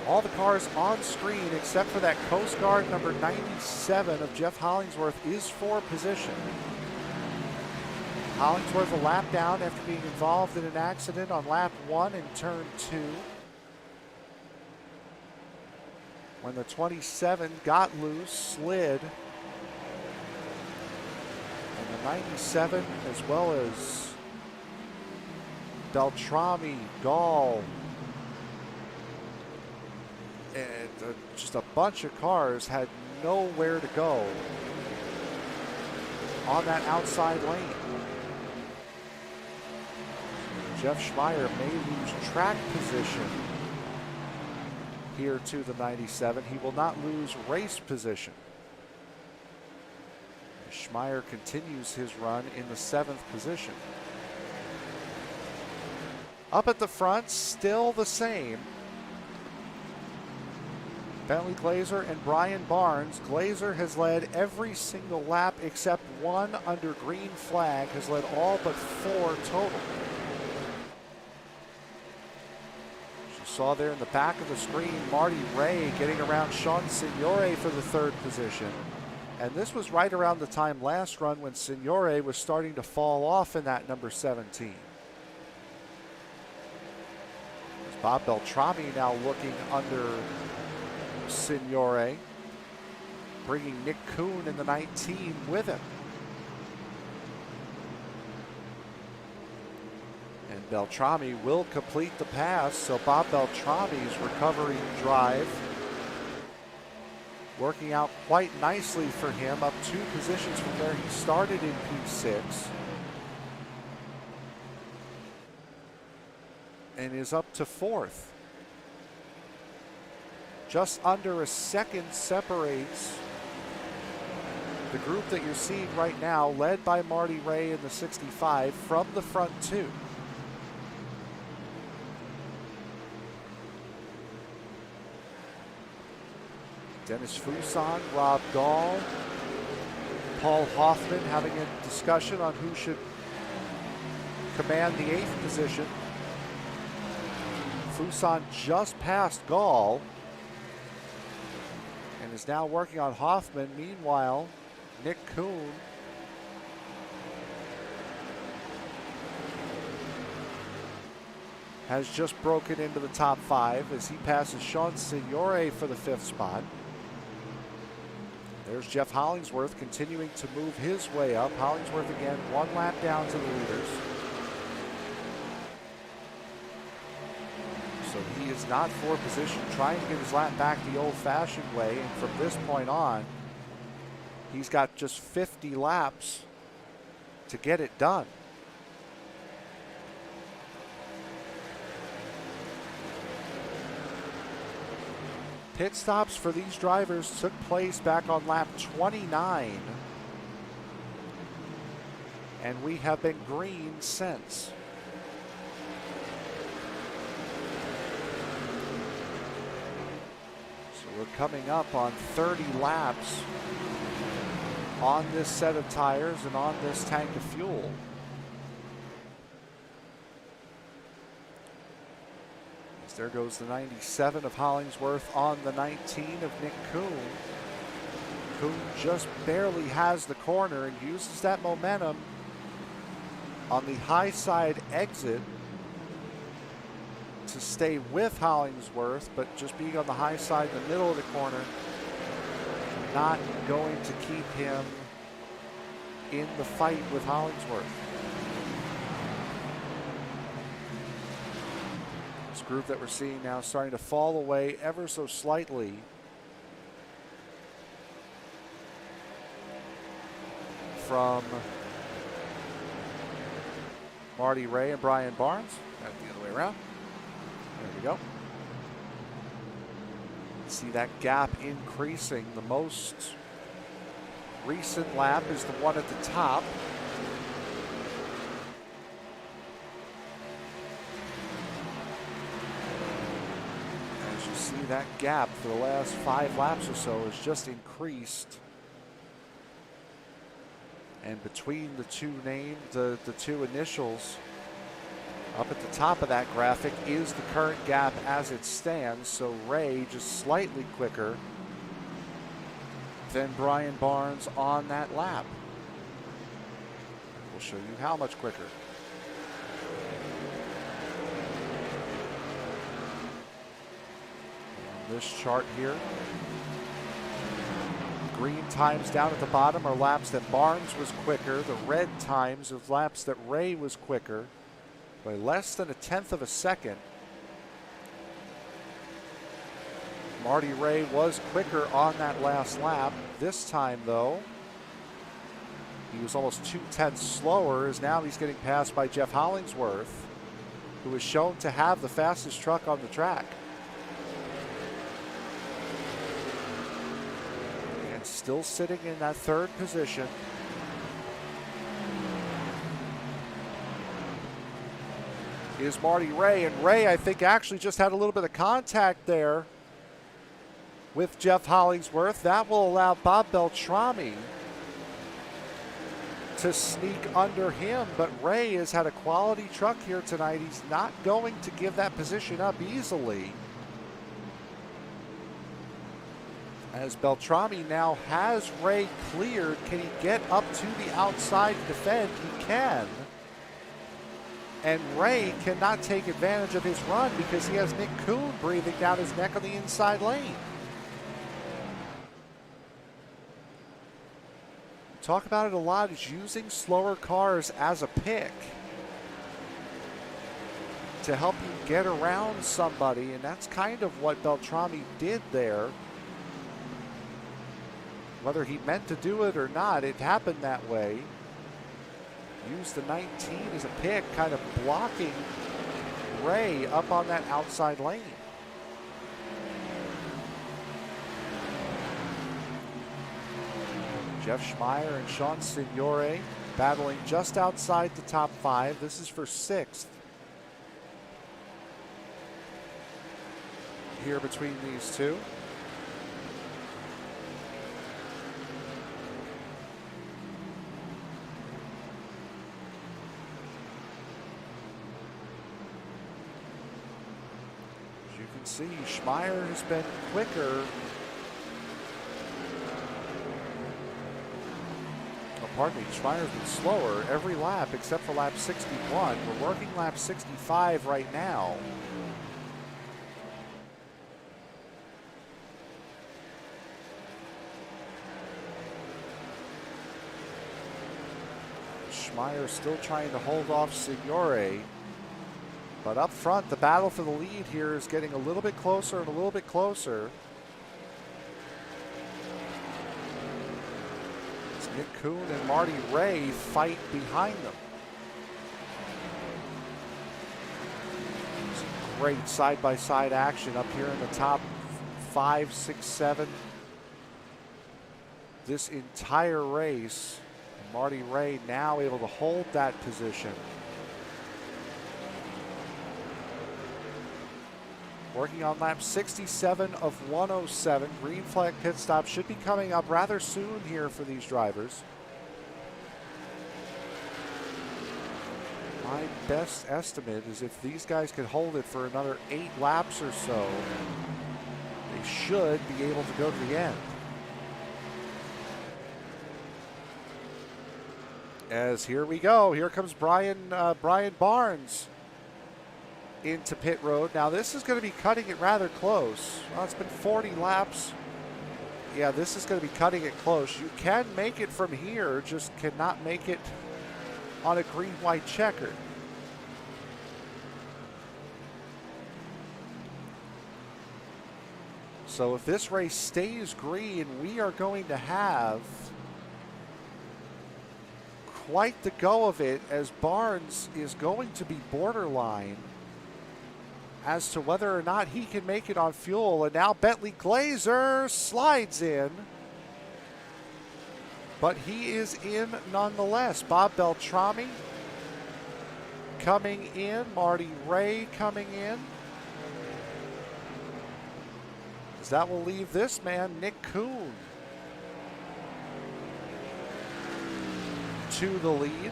All the cars on screen except for that Coast Guard number 97 of Jeff Hollingsworth is for position. Hollingsworth a lap down after being involved in an accident on lap 1 in turn 2. When the 27 got loose, slid. And the 97, as well as Beltrami, Gall, and just a bunch of cars had nowhere to go on that outside lane. Jeff Schmeier may lose track position here to the 97. He will not lose race position. Schmeier continues his run in the 7th position. Up at the front, still the same. Bentley Glazer and Brian Barnes. Glazer has led every single lap except one under green flag, has led all but 4 total. As you saw there in the back of the screen, Marty Ray getting around Sean Signore for the 3rd position. And this was right around the time last run when Signore was starting to fall off in that number 17. There's Bob Beltrami now looking under Signore, bringing Nick Kuhn in the 19 with him. And Beltrami will complete the pass, so Bob Beltrami's recovery drive working out quite nicely for him, up 2 positions from where he started in P6. And is up to 4th. Just under a second separates the group that you're seeing right now, led by Marty Ray in the 65, from the front 2. Dennis Fuson, Rob Gall, Paul Hoffman having a discussion on who should command the 8th position. Fuson just passed Gall and is now working on Hoffman. Meanwhile, Nick Kuhn has just broken into the top 5 as he passes Sean Signore for the 5th spot. There's Jeff Hollingsworth continuing to move his way up. Hollingsworth again 1 lap down to the leaders. So he is not for position, trying to get his lap back the old-fashioned way. And from this point on, he's got just 50 laps to get it done. Pit stops for these drivers took place back on lap 29, and we have been green since. So we're coming up on 30 laps on this set of tires and on this tank of fuel. There goes the 97 of Hollingsworth on the 19 of Nick Kuhn. Kuhn just barely has the corner and uses that momentum on the high side exit to stay with Hollingsworth, but just being on the high side in the middle of the corner, not going to keep him in the fight with Hollingsworth. Group that we're seeing now starting to fall away ever so slightly from Marty Ray and Brian Barnes. Got it the other way around. There we go. See that gap increasing. The most recent lap is the one at the top. See that gap for the last 5 laps or so has just increased, and between the two names, the two initials up at the top of that graphic is the current gap as it stands. So Ray just slightly quicker than Brian Barnes on that lap. We'll show you how much quicker. This chart here, green times down at the bottom are laps that Barnes was quicker. The red times of laps that Ray was quicker by less than 1/10 of a second. Marty Ray was quicker on that last lap. This time though, he was almost 2/10 slower, as now he's getting passed by Jeff Hollingsworth, who is shown to have the fastest truck on the track. Still sitting in that 3rd position. Is Marty Ray, and Ray I think actually just had a little bit of contact there with Jeff Hollingsworth. That will allow Bob Beltrami to sneak under him, but Ray has had a quality truck here tonight. He's not going to give that position up easily, as Beltrami now has Ray cleared. Can he get up to the outside to defend? He can. And Ray cannot take advantage of his run because he has Nick Kuhn breathing down his neck on the inside lane. Talk about it a lot, is using slower cars as a pick to help you get around somebody, and that's kind of what Beltrami did there. Whether he meant to do it or not, it happened that way. Used the 19 as a pick, kind of blocking Ray up on that outside lane. Jeff Schmeier and Sean Signore battling just outside the top 5. This is for 6th here between these two. See, Schmeier has been quicker. pardon me, Schmeier's been slower every lap except for lap 61. We're working lap 65 right now. Schmeier still trying to hold off Signore. But up front, the battle for the lead here is getting a little bit closer and a little bit closer. As Nick Kuhn and Marty Ray fight behind them. Some great side-by-side action up here in the top 5, 6, 7. This entire race. And Marty Ray now able to hold that position. Working on lap 67 of 107. Green flag pit stop should be coming up rather soon here for these drivers. My best estimate is if these guys could hold it for another 8 laps or so, they should be able to go to the end. As here we go. Here comes Brian Barnes into pit road. Now this is going to be cutting it rather close. Well, it's been 40 laps. Yeah, this is going to be cutting it close. You can make it from here, just cannot make it on a green-white checker. So if this race stays green, we are going to have quite the go of it, as Barnes is going to be borderline as to whether or not he can make it on fuel. And now Bentley Glazer slides in, but he is in nonetheless. Bob Beltrami coming in, Marty Ray coming in. As that will leave this man, Nick Kuhn, to the lead.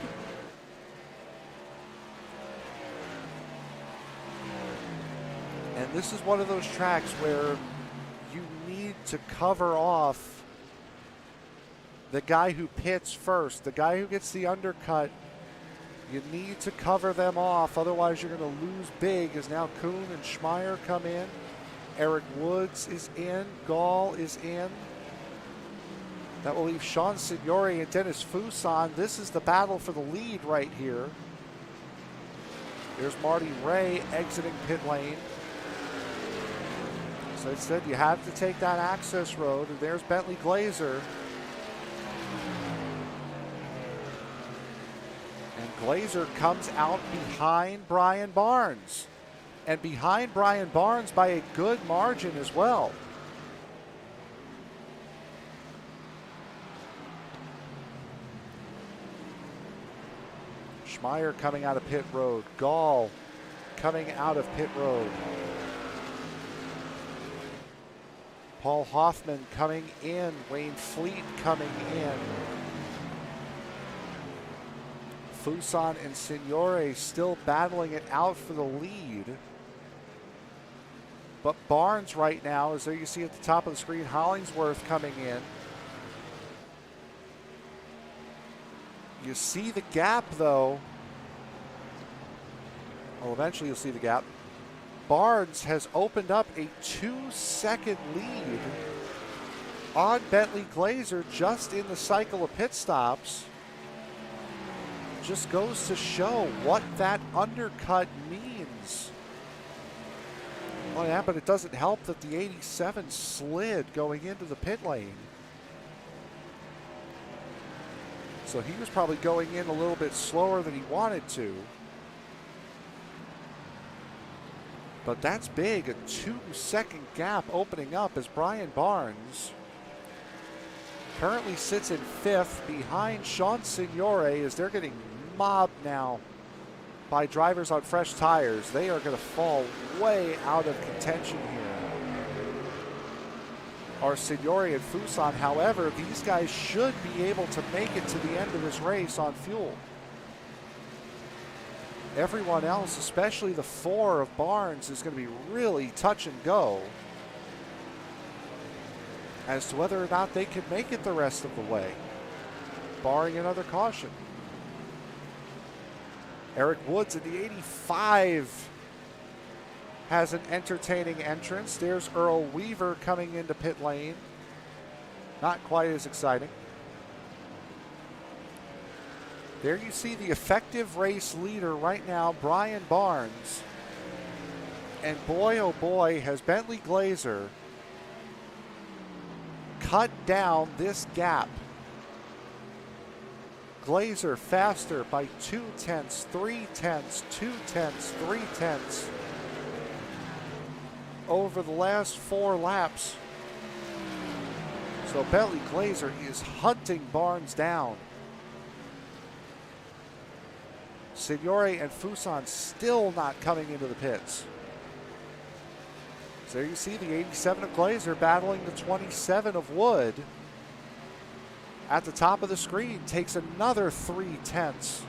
And this is one of those tracks where you need to cover off the guy who pits first, the guy who gets the undercut. You need to cover them off, otherwise you're going to lose big. As now Kuhn and Schmeier come in. Eric Woods is in, Gall is in. That will leave Sean Signore and Dennis Fuson. This is the battle for the lead right here. There's Marty Ray exiting pit lane. So I said you have to take that access road, and there's Bentley Glazer. And Glazer comes out behind Brian Barnes. And behind Brian Barnes by a good margin as well. Schmeier coming out of pit road. Gall coming out of pit road. Paul Hoffman coming in. Wayne Fleet coming in. Fuson and Signore still battling it out for the lead. But Barnes right now, as there you see at the top of the screen, Hollingsworth coming in. You see the gap though. Well, eventually you'll see the gap. Barnes has opened up a 2-second lead on Bentley Glazer just in the cycle of pit stops. Just goes to show what that undercut means. Well, yeah, but it doesn't help that the 87 slid going into the pit lane. So he was probably going in a little bit slower than he wanted to. But that's big, a 2-second gap opening up as Brian Barnes currently sits in 5th behind Sean Signore, as they're getting mobbed now by drivers on fresh tires. They are going to fall way out of contention here. Are Signore and Fuson. However, these guys should be able to make it to the end of this race on fuel. Everyone else, especially the 4 of Barnes, is going to be really touch and go as to whether or not they can make it the rest of the way. barring another caution. Eric Woods in the 85 has an entertaining entrance. There's Earl Weaver coming into pit lane. Not quite as exciting. There you see the effective race leader right now, Brian Barnes. And boy, oh boy, has Bentley Glazer cut down this gap. Glazer faster by 0.2, 0.3, 0.2, 0.3 over the last 4 laps. So Bentley Glazer is hunting Barnes down. Signore and Fuson still not coming into the pits. So there you see the 87 of Glazer battling the 27 of Wood. At the top of the screen, takes another 0.3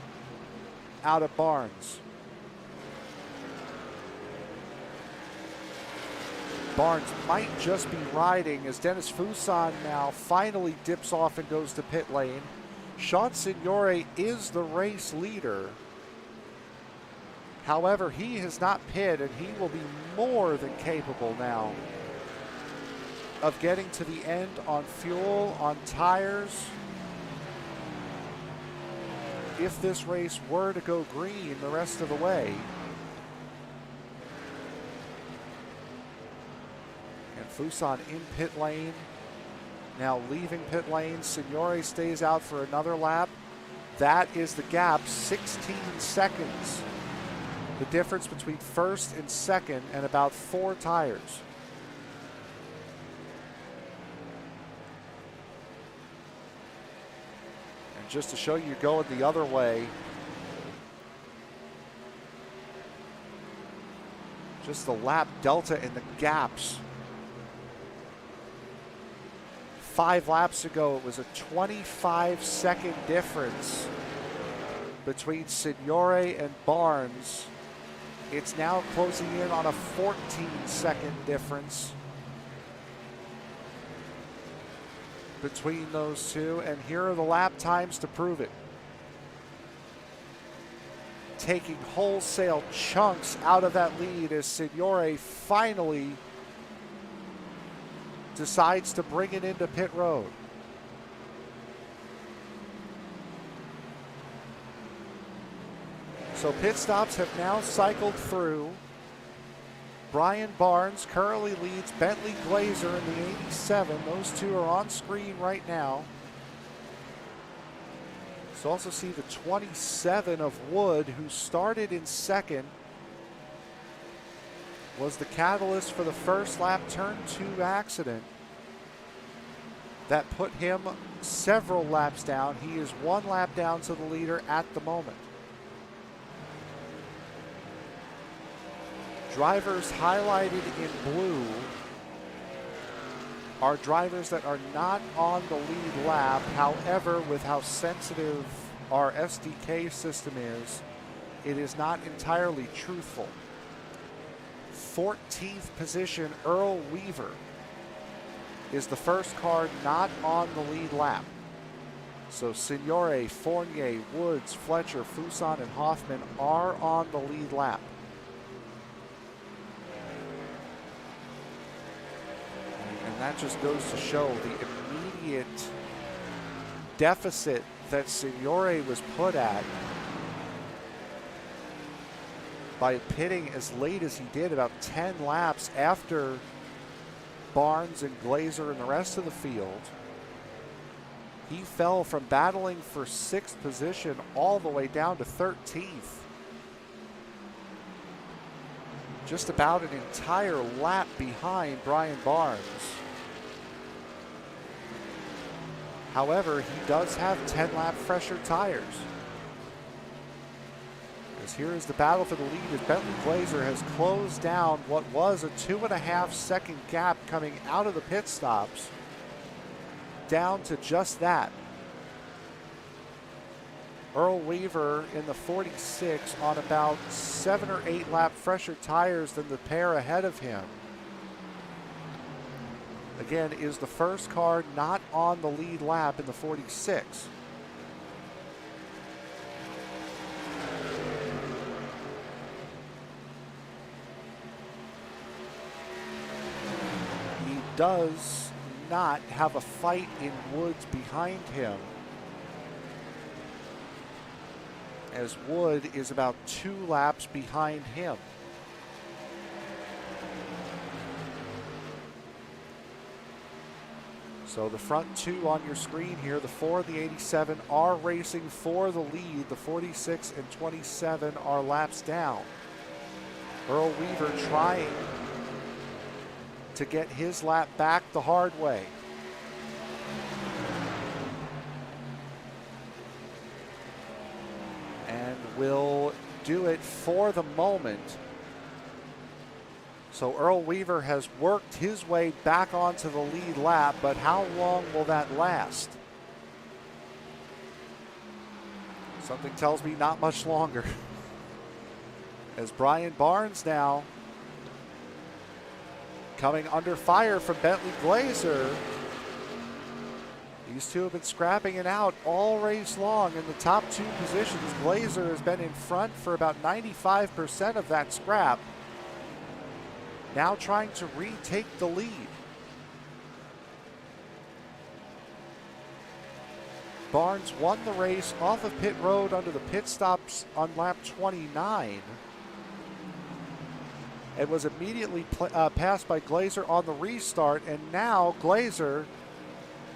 out of Barnes. Barnes might just be riding as Dennis Fuson now finally dips off and goes to pit lane. Sean Signore is the race leader. However, he has not pit, and he will be more than capable now of getting to the end on fuel, on tires. If this race were to go green the rest of the way. And Fuson in pit lane, now leaving pit lane. Signore stays out for another lap. That is the gap, 16 seconds. The difference between first and second, and about 4 tires. And just to show you going the other way, just the lap delta and the gaps. 5 laps ago, it was a 25-second difference between Signore and Barnes. It's now closing in on a 14-second difference between those two, and here are the lap times to prove it. Taking wholesale chunks out of that lead as Signore finally decides to bring it into pit road. So pit stops have now cycled through. Brian Barnes currently leads Bentley Glazer in the 87. Those two are on screen right now. So also see the 27 of Wood, who started in second, was the catalyst for the first lap turn 2 accident that put him several laps down. He is 1 lap down to the leader at the moment. Drivers highlighted in blue are drivers that are not on the lead lap. However, with how sensitive our SDK system is, it is not entirely truthful. 14th position, Earl Weaver is the first car not on the lead lap. So Signore, Fournier, Woods, Fletcher, Fuson, and Hoffman are on the lead lap. And that just goes to show the immediate deficit that Signore was put at by pitting as late as he did, about 10 laps after Barnes and Glazer and the rest of the field. He fell from battling for 6th position all the way down to 13th. Just about an entire lap behind Brian Barnes. However, he does have 10-lap fresher tires. As here is the battle for the lead as Bentley Glazer has closed down what was a 2.5-second gap coming out of the pit stops down to just that. Earl Weaver in the 46 on about 7 or 8 lap fresher tires than the pair ahead of him. Again, is the first car not on the lead lap in the 46. does not have a fight in Woods behind him, as Wood is about 2 laps behind him. So the front 2 on your screen here, the 4 and the 87 are racing for the lead. The 46 and 27 are laps down. Earl Weaver trying to get his lap back the hard way. And will do it for the moment. So Earl Weaver has worked his way back onto the lead lap, but how long will that last? Something tells me not much longer. As Brian Barnes now coming under fire from Bentley Glazer. These two have been scrapping it out all race long in the top 2 positions. Glazer has been in front for about 95% of that scrap. Now trying to retake the lead. Barnes won the race off of pit road under the pit stops on lap 29 and was immediately passed by Glazer on the restart, and now Glazer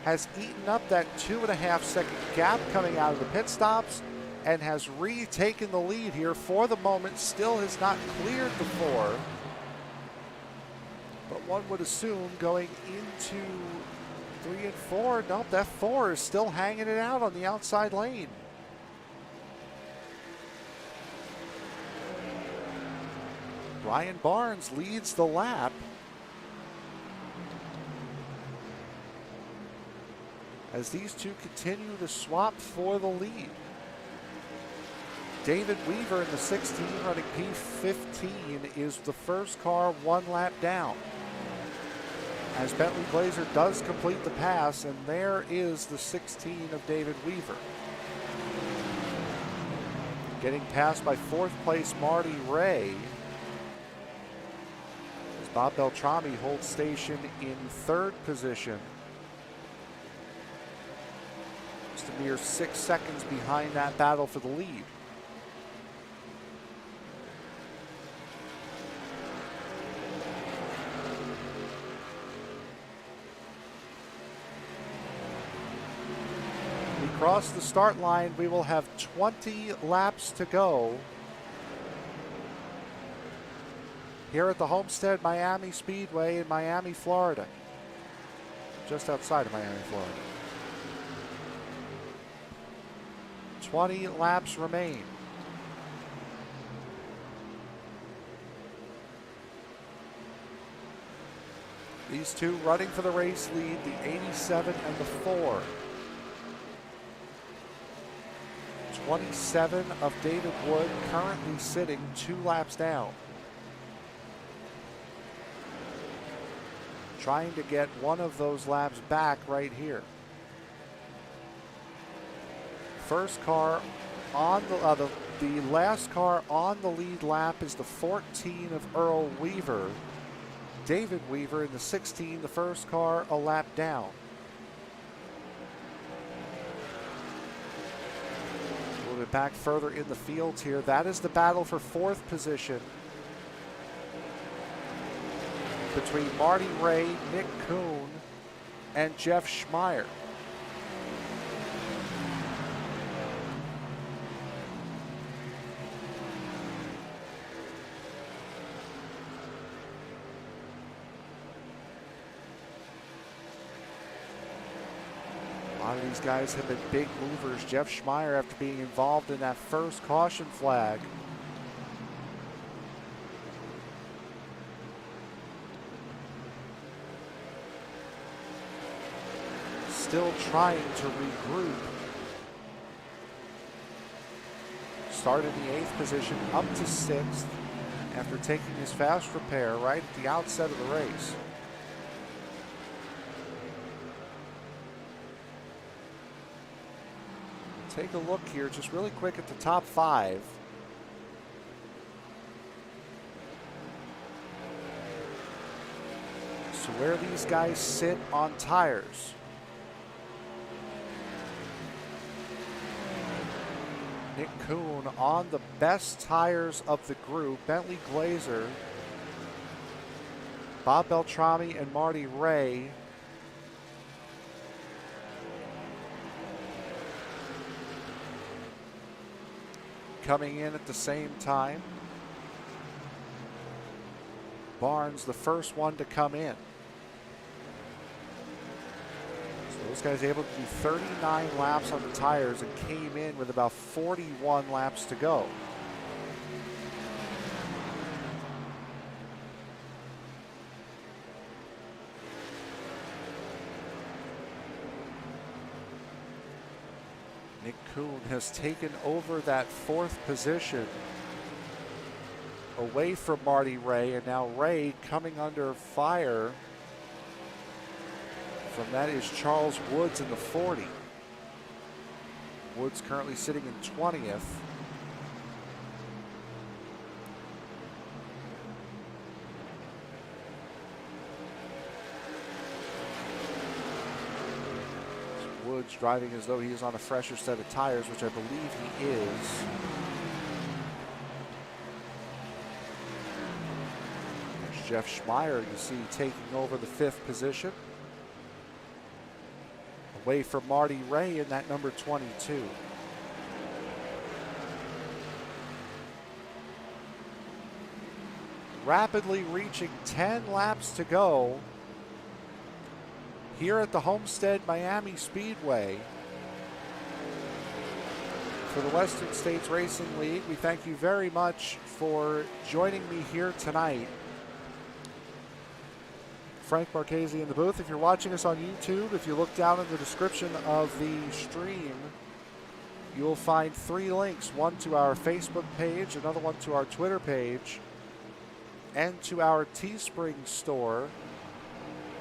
has eaten up that 2.5-second gap coming out of the pit stops and has retaken the lead here for the moment. Still has not cleared the 4. But one would assume going into 3 and 4, nope, that 4 is still hanging it out on the outside lane. Brian Barnes leads the lap. As these two continue to swap for the lead. David Weaver in the 16 running P15 is the first car 1 lap down. As Bentley Glazer does complete the pass, and there is the 16 of David Weaver. Getting passed by 4th place Marty Ray. As Bob Beltrami holds station in 3rd position. Just a mere 6 seconds behind that battle for the lead. Across the start line, we will have 20 laps to go here at the Homestead-Miami Speedway in Miami, Florida. Just outside of Miami, Florida. 20 laps remain. These two running for the race lead, the 87 and the 4. 27 of David Wood currently sitting 2 laps down. Trying to get one of those laps back right here. First car on the last car on the lead lap is the 14 of Earl Weaver. David Weaver in the 16, the first car a lap down. Bit back further in the field here. That is the battle for 4th position between Marty Ray, Nick Kuhn, and Jeff Schmeier. A lot of these guys have been big movers. Jeff Schmeier, after being involved in that first caution flag, still trying to regroup. Started in the 8th position, up to 6th after taking his fast repair right at the outset of the race. Take a look here just really quick at the top 5. to where these guys sit on tires. Nick Kuhn on the best tires of the group. Bentley Glazer, Bob Beltrami, and Marty Ray. Coming in at the same time. Barnes, the first one to come in. So those guys able to do 39 laps on the tires and came in with about 41 laps to go. Nick Kuhn has taken over that fourth position away from Marty Ray, and now Ray coming under fire from that is Charles Woods in the 40. Woods currently sitting in 20th. Woods driving as though he is on a fresher set of tires, which I believe he is. There's Jeff Schmeier, you see, taking over the fifth position. Away from Marty Ray in that number 22. Rapidly reaching 10 laps to go here at the Homestead-Miami Speedway for the Western States Racing League. We thank you very much for joining me here tonight. Frank Marchese in the booth. If you're watching us on YouTube, if you look down in the description of the stream, you'll find 3 links, one to our Facebook page, another one to our Twitter page, and to our Teespring store.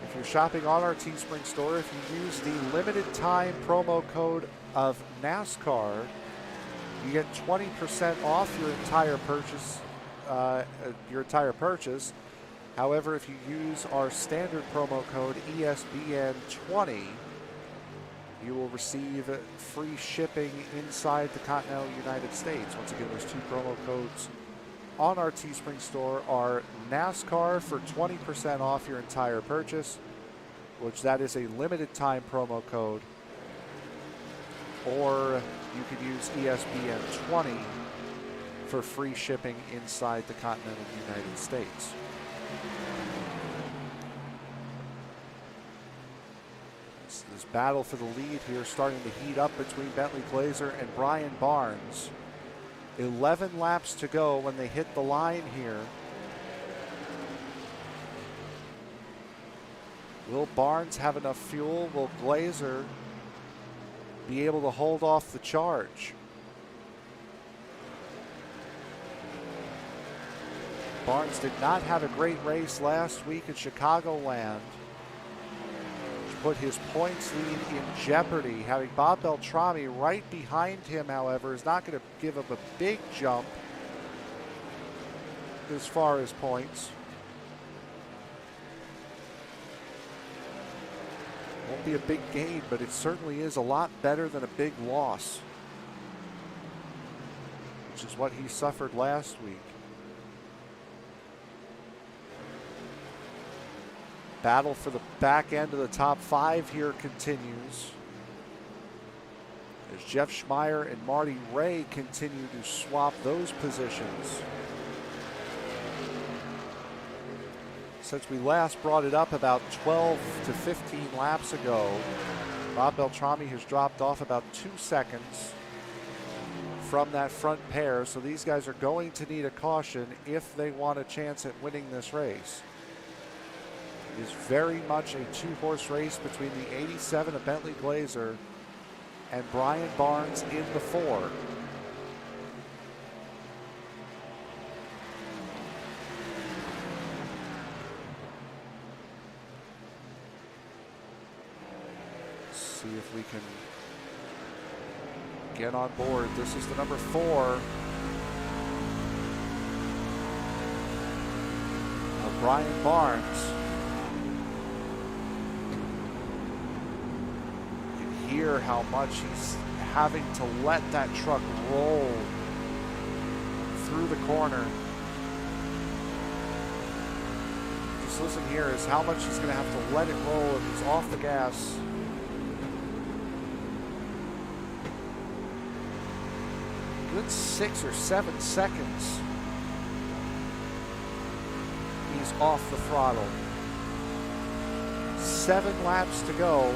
If you're shopping on our Teespring store, if you use the limited time promo code of NASCAR, you get 20% off your entire purchase. However, if you use our standard promo code ESBN20, you will receive free shipping inside the continental United States. Once again, those 2 promo codes on our Teespring store are NASCAR for 20% off your entire purchase, which that is a limited time promo code, or you could use ESBN20 for free shipping inside the continental United States. This battle for the lead here starting to heat up between Bentley Glazer and Brian Barnes. 11 laps to go when they hit the line here. Will Barnes have enough fuel? Will Glazer be able to hold off the charge? Barnes did not have a great race last week at Chicagoland, which put his points lead in jeopardy. Having Bob Beltrami right behind him, however, is not going to give him a big jump as far as points. Won't be a big gain, but it certainly is a lot better than a big loss, which is what he suffered last week. Battle for the back end of the top 5 here continues as Jeff Schmeier and Marty Ray continue to swap those positions. Since we last brought it up about 12 to 15 laps ago, Bob Beltrami has dropped off about 2 seconds from that front pair, so these guys are going to need a caution if they want a chance at winning this race. It is very much a 2-horse race between the 87 of Bentley Glazer and Brian Barnes in the 4. Let's see if we can get on board. This is the number 4 of Brian Barnes. hear how much he's having to let that truck roll through the corner. Just listen here is how much he's going to have to let it roll if he's off the gas. Good 6 or 7 seconds. He's off the throttle. 7 laps to go.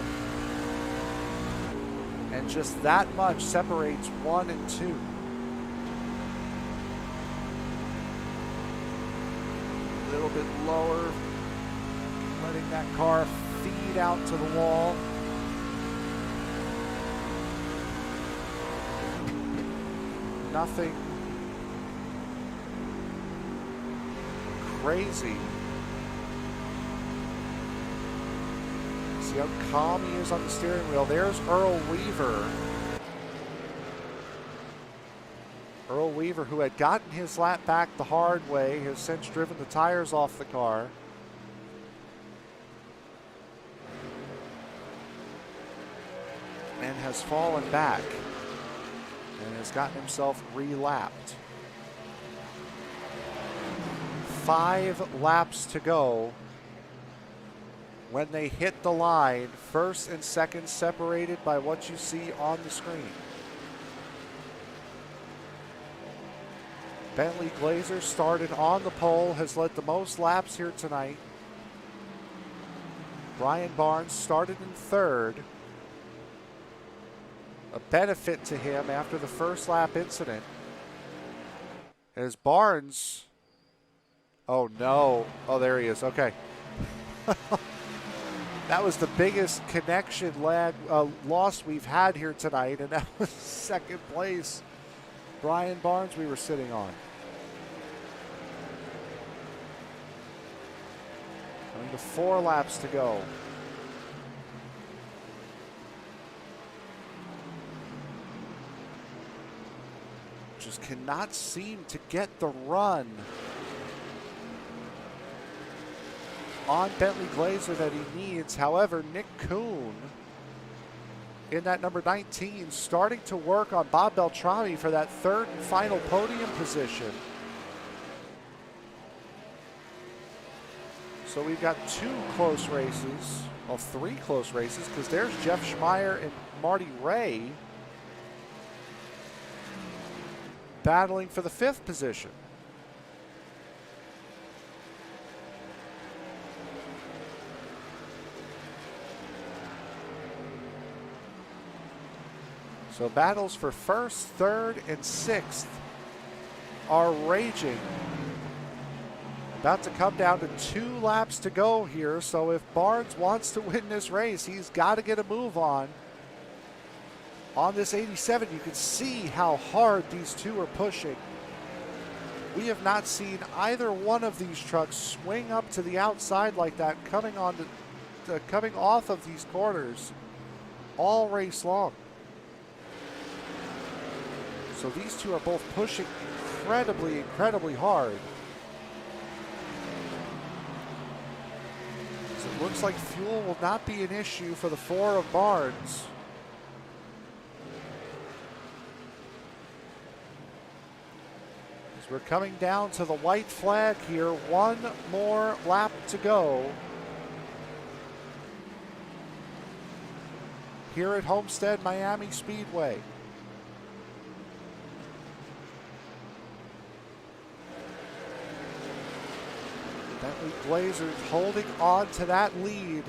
And just that much separates 1 and 2. A little bit lower. Letting that car feed out to the wall. Nothing crazy. See how calm he is on the steering wheel. There's Earl Weaver. Earl Weaver, who had gotten his lap back the hard way, has since driven the tires off the car. And has fallen back. And has gotten himself re-lapped. 5 laps to go. When they hit the line, first and second separated by what you see on the screen. Bentley Glazer started on the pole, has led the most laps here tonight. Brian Barnes started in third. A benefit to him after the first lap incident. As Barnes, oh no, oh there he is, okay. That was the biggest connection loss we've had here tonight, and that was second place. Brian Barnes we were sitting on. Coming to 4 laps to go. Just cannot seem to get the run on Bentley Glazer that he needs. However, Nick Kuhn in that number 19 starting to work on Bob Beltrami for that third and final podium position. So we've got 2 close races, well 3 close races, because there's Jeff Schmeier and Marty Ray battling for the 5th position. So battles for 1st, 3rd, and 6th are raging. About to come down to 2 laps to go here. So if Barnes wants to win this race, he's got to get a move on. On this 87, you can see how hard these two are pushing. We have not seen either one of these trucks swing up to the outside like that, coming off of these corners all race long. So these two are both pushing incredibly, incredibly hard. So it looks like fuel will not be an issue for the 4 of Barnes. As we're coming down to the white flag here, 1 more lap to go here at Homestead-Miami Speedway. Bentley Glazer holding on to that lead.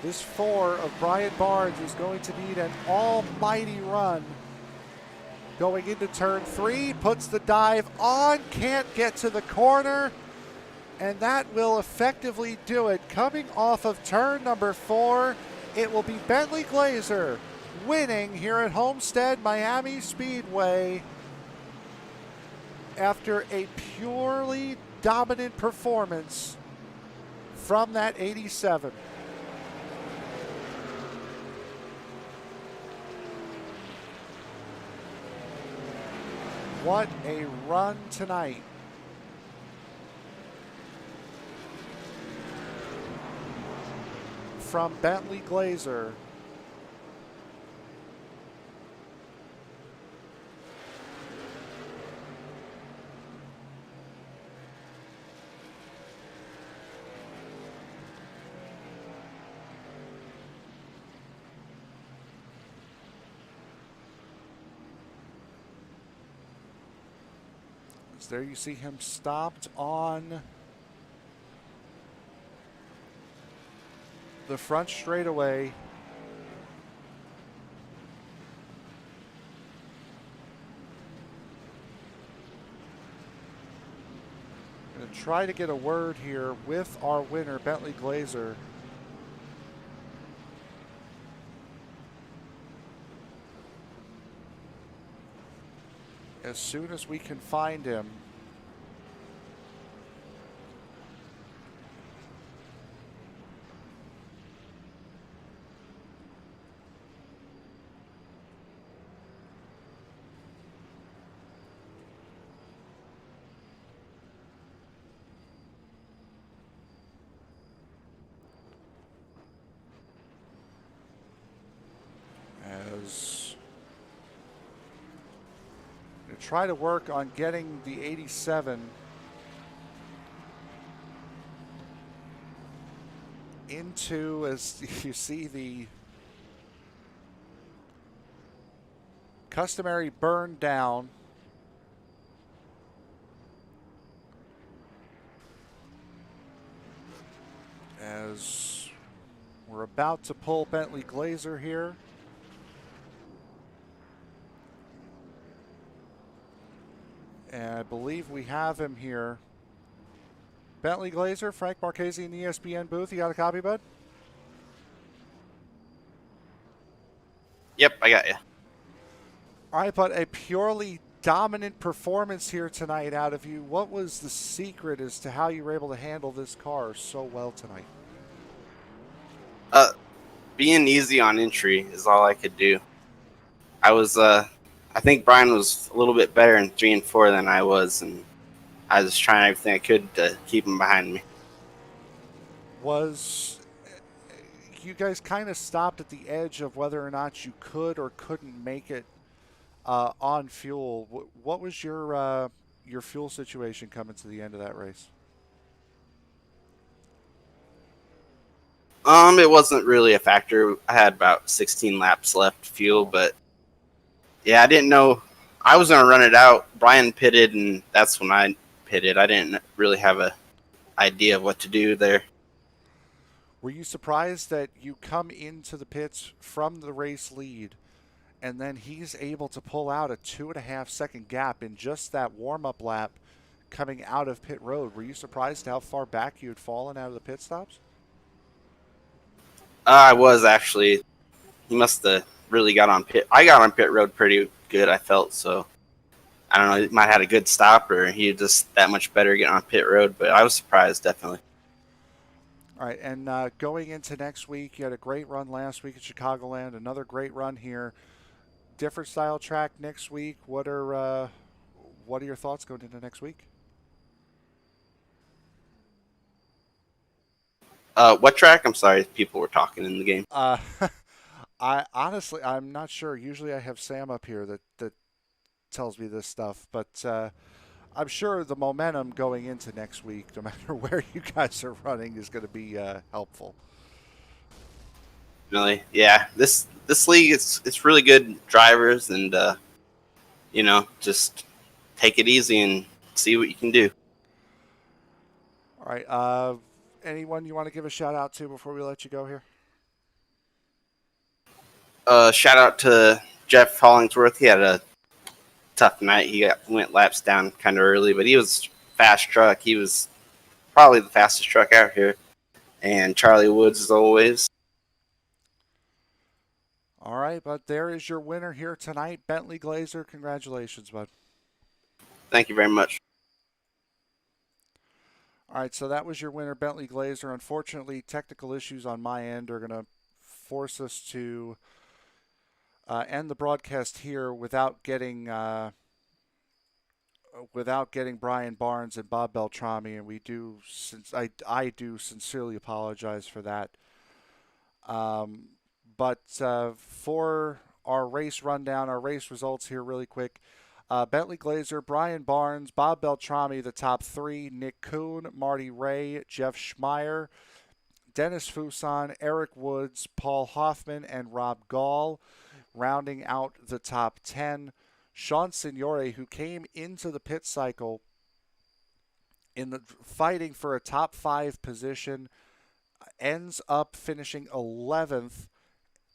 This 4 of Brian Barnes is going to need an almighty run. Going into turn 3, puts the dive on, can't get to the corner, and that will effectively do it. Coming off of turn number 4, it will be Bentley Glazer winning here at Homestead-Miami Speedway after a purely dominant performance from that 87. What a run tonight. From Bentley Glazer. So there you see him stopped on the front straightaway. Going to try to get a word here with our winner, Bentley Glazer. As soon as we can find him. As try to work on getting the 87 into, as you see, the customary burn down. As we're about to pull Bentley Glazer here. And I believe we have him here. Bentley Glazer, Frank Marchese in the ESPN booth. You got a copy, bud? Yep, I got you. All right, but a purely dominant performance here tonight out of you. What was the secret as to how you were able to handle this car so well tonight? Being easy on entry is all I could do. I think Brian was a little bit better in 3 and 4 than I was, and I was trying everything I could to keep him behind me. Was you guys kind of stopped at the edge of whether or not you could or couldn't make it on fuel? What was your fuel situation coming to the end of that race? It wasn't really a factor. I had about 16 laps left fuel, but yeah, I didn't know. I was gonna run it out. Brian pitted, and that's when I pitted. I didn't really have a idea of what to do there. Were you surprised that you come into the pits from the race lead and then he's able to pull out a 2.5-second gap in just that warm-up lap coming out of pit road? Were you surprised how far back you had fallen out of the pit stops? I was actually. He must have really got on pit. I got on pit road pretty good, I felt. So I don't know. He might have had a good stop, or he was just that much better getting on pit road. But I was surprised, definitely. All right, and going into next week, you had a great run last week at Chicagoland. Another great run here. Different style track next week. What are your thoughts going into next week? What track? I'm sorry, people were talking in the game. I'm not sure. Usually I have Sam up here that tells me this stuff, but I'm sure the momentum going into next week, no matter where you guys are running, is going to be helpful. Really, yeah. This league, it's really good drivers, and just take it easy and see what you can do. All right. Anyone you want to give a shout out to before we let you go here? Shout out to Jeff Hollingsworth. He had a tough night. He went laps down kind of early, but he was fast truck. He was probably the fastest truck out here. And Charlie Woods, as always. All right, but there is your winner here tonight, Bentley Glazer. Congratulations, bud. Thank you very much. All right, so that was your winner, Bentley Glazer. Unfortunately, technical issues on my end are going to force us to end the broadcast here without getting Brian Barnes and Bob Beltrami, and I do sincerely apologize for that. But for our race rundown, our race results here really quick. Bentley Glazer, Brian Barnes, Bob Beltrami, the top 3, Nick Kuhn, Marty Ray, Jeff Schmeier, Dennis Fuson, Eric Woods, Paul Hoffman, and Rob Gall, rounding out the top 10. Sean Signore, who came into the pit cycle in the fighting for a top 5 position, ends up finishing 11th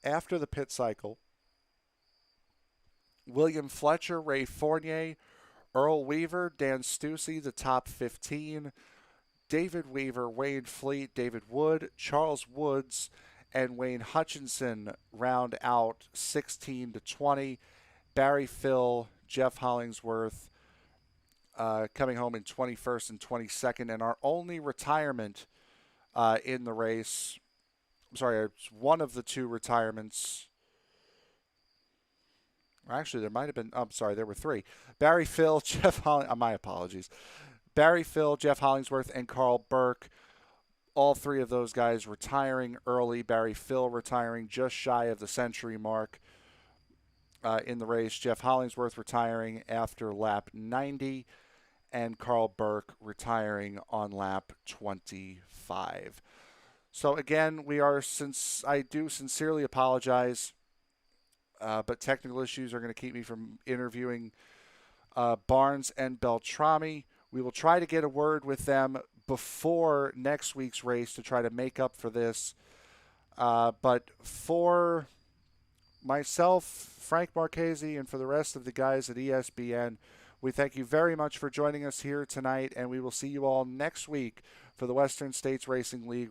after the pit cycle. William Fletcher, Ray Fournier, Earl Weaver, Dan Stussy, the top 15. David Weaver, Wayne Fleet, David Wood, Charles Woods, and Wayne Hutchinson round out 16 to 20. Barry Phil, Jeff Hollingsworth coming home in 21st and 22nd. And our only retirement in the race, I'm sorry, it's one of the 2 retirements. Actually, there might have been, I'm sorry, there were 3. Barry Phil, Jeff Hollingsworth, my apologies. Barry Phil, Jeff Hollingsworth, and Carl Burke. All 3 of those guys retiring early. Barry Phil retiring just shy of the century mark in the race. Jeff Hollingsworth retiring after lap 90. And Carl Burke retiring on lap 25. So again, I do sincerely apologize, but technical issues are going to keep me from interviewing Barnes and Beltrami. We will try to get a word with them before next week's race to try to make up for this. But for myself, Frank Marchese, and for the rest of the guys at ESPN, we thank you very much for joining us here tonight, and we will see you all next week for the Western States Racing League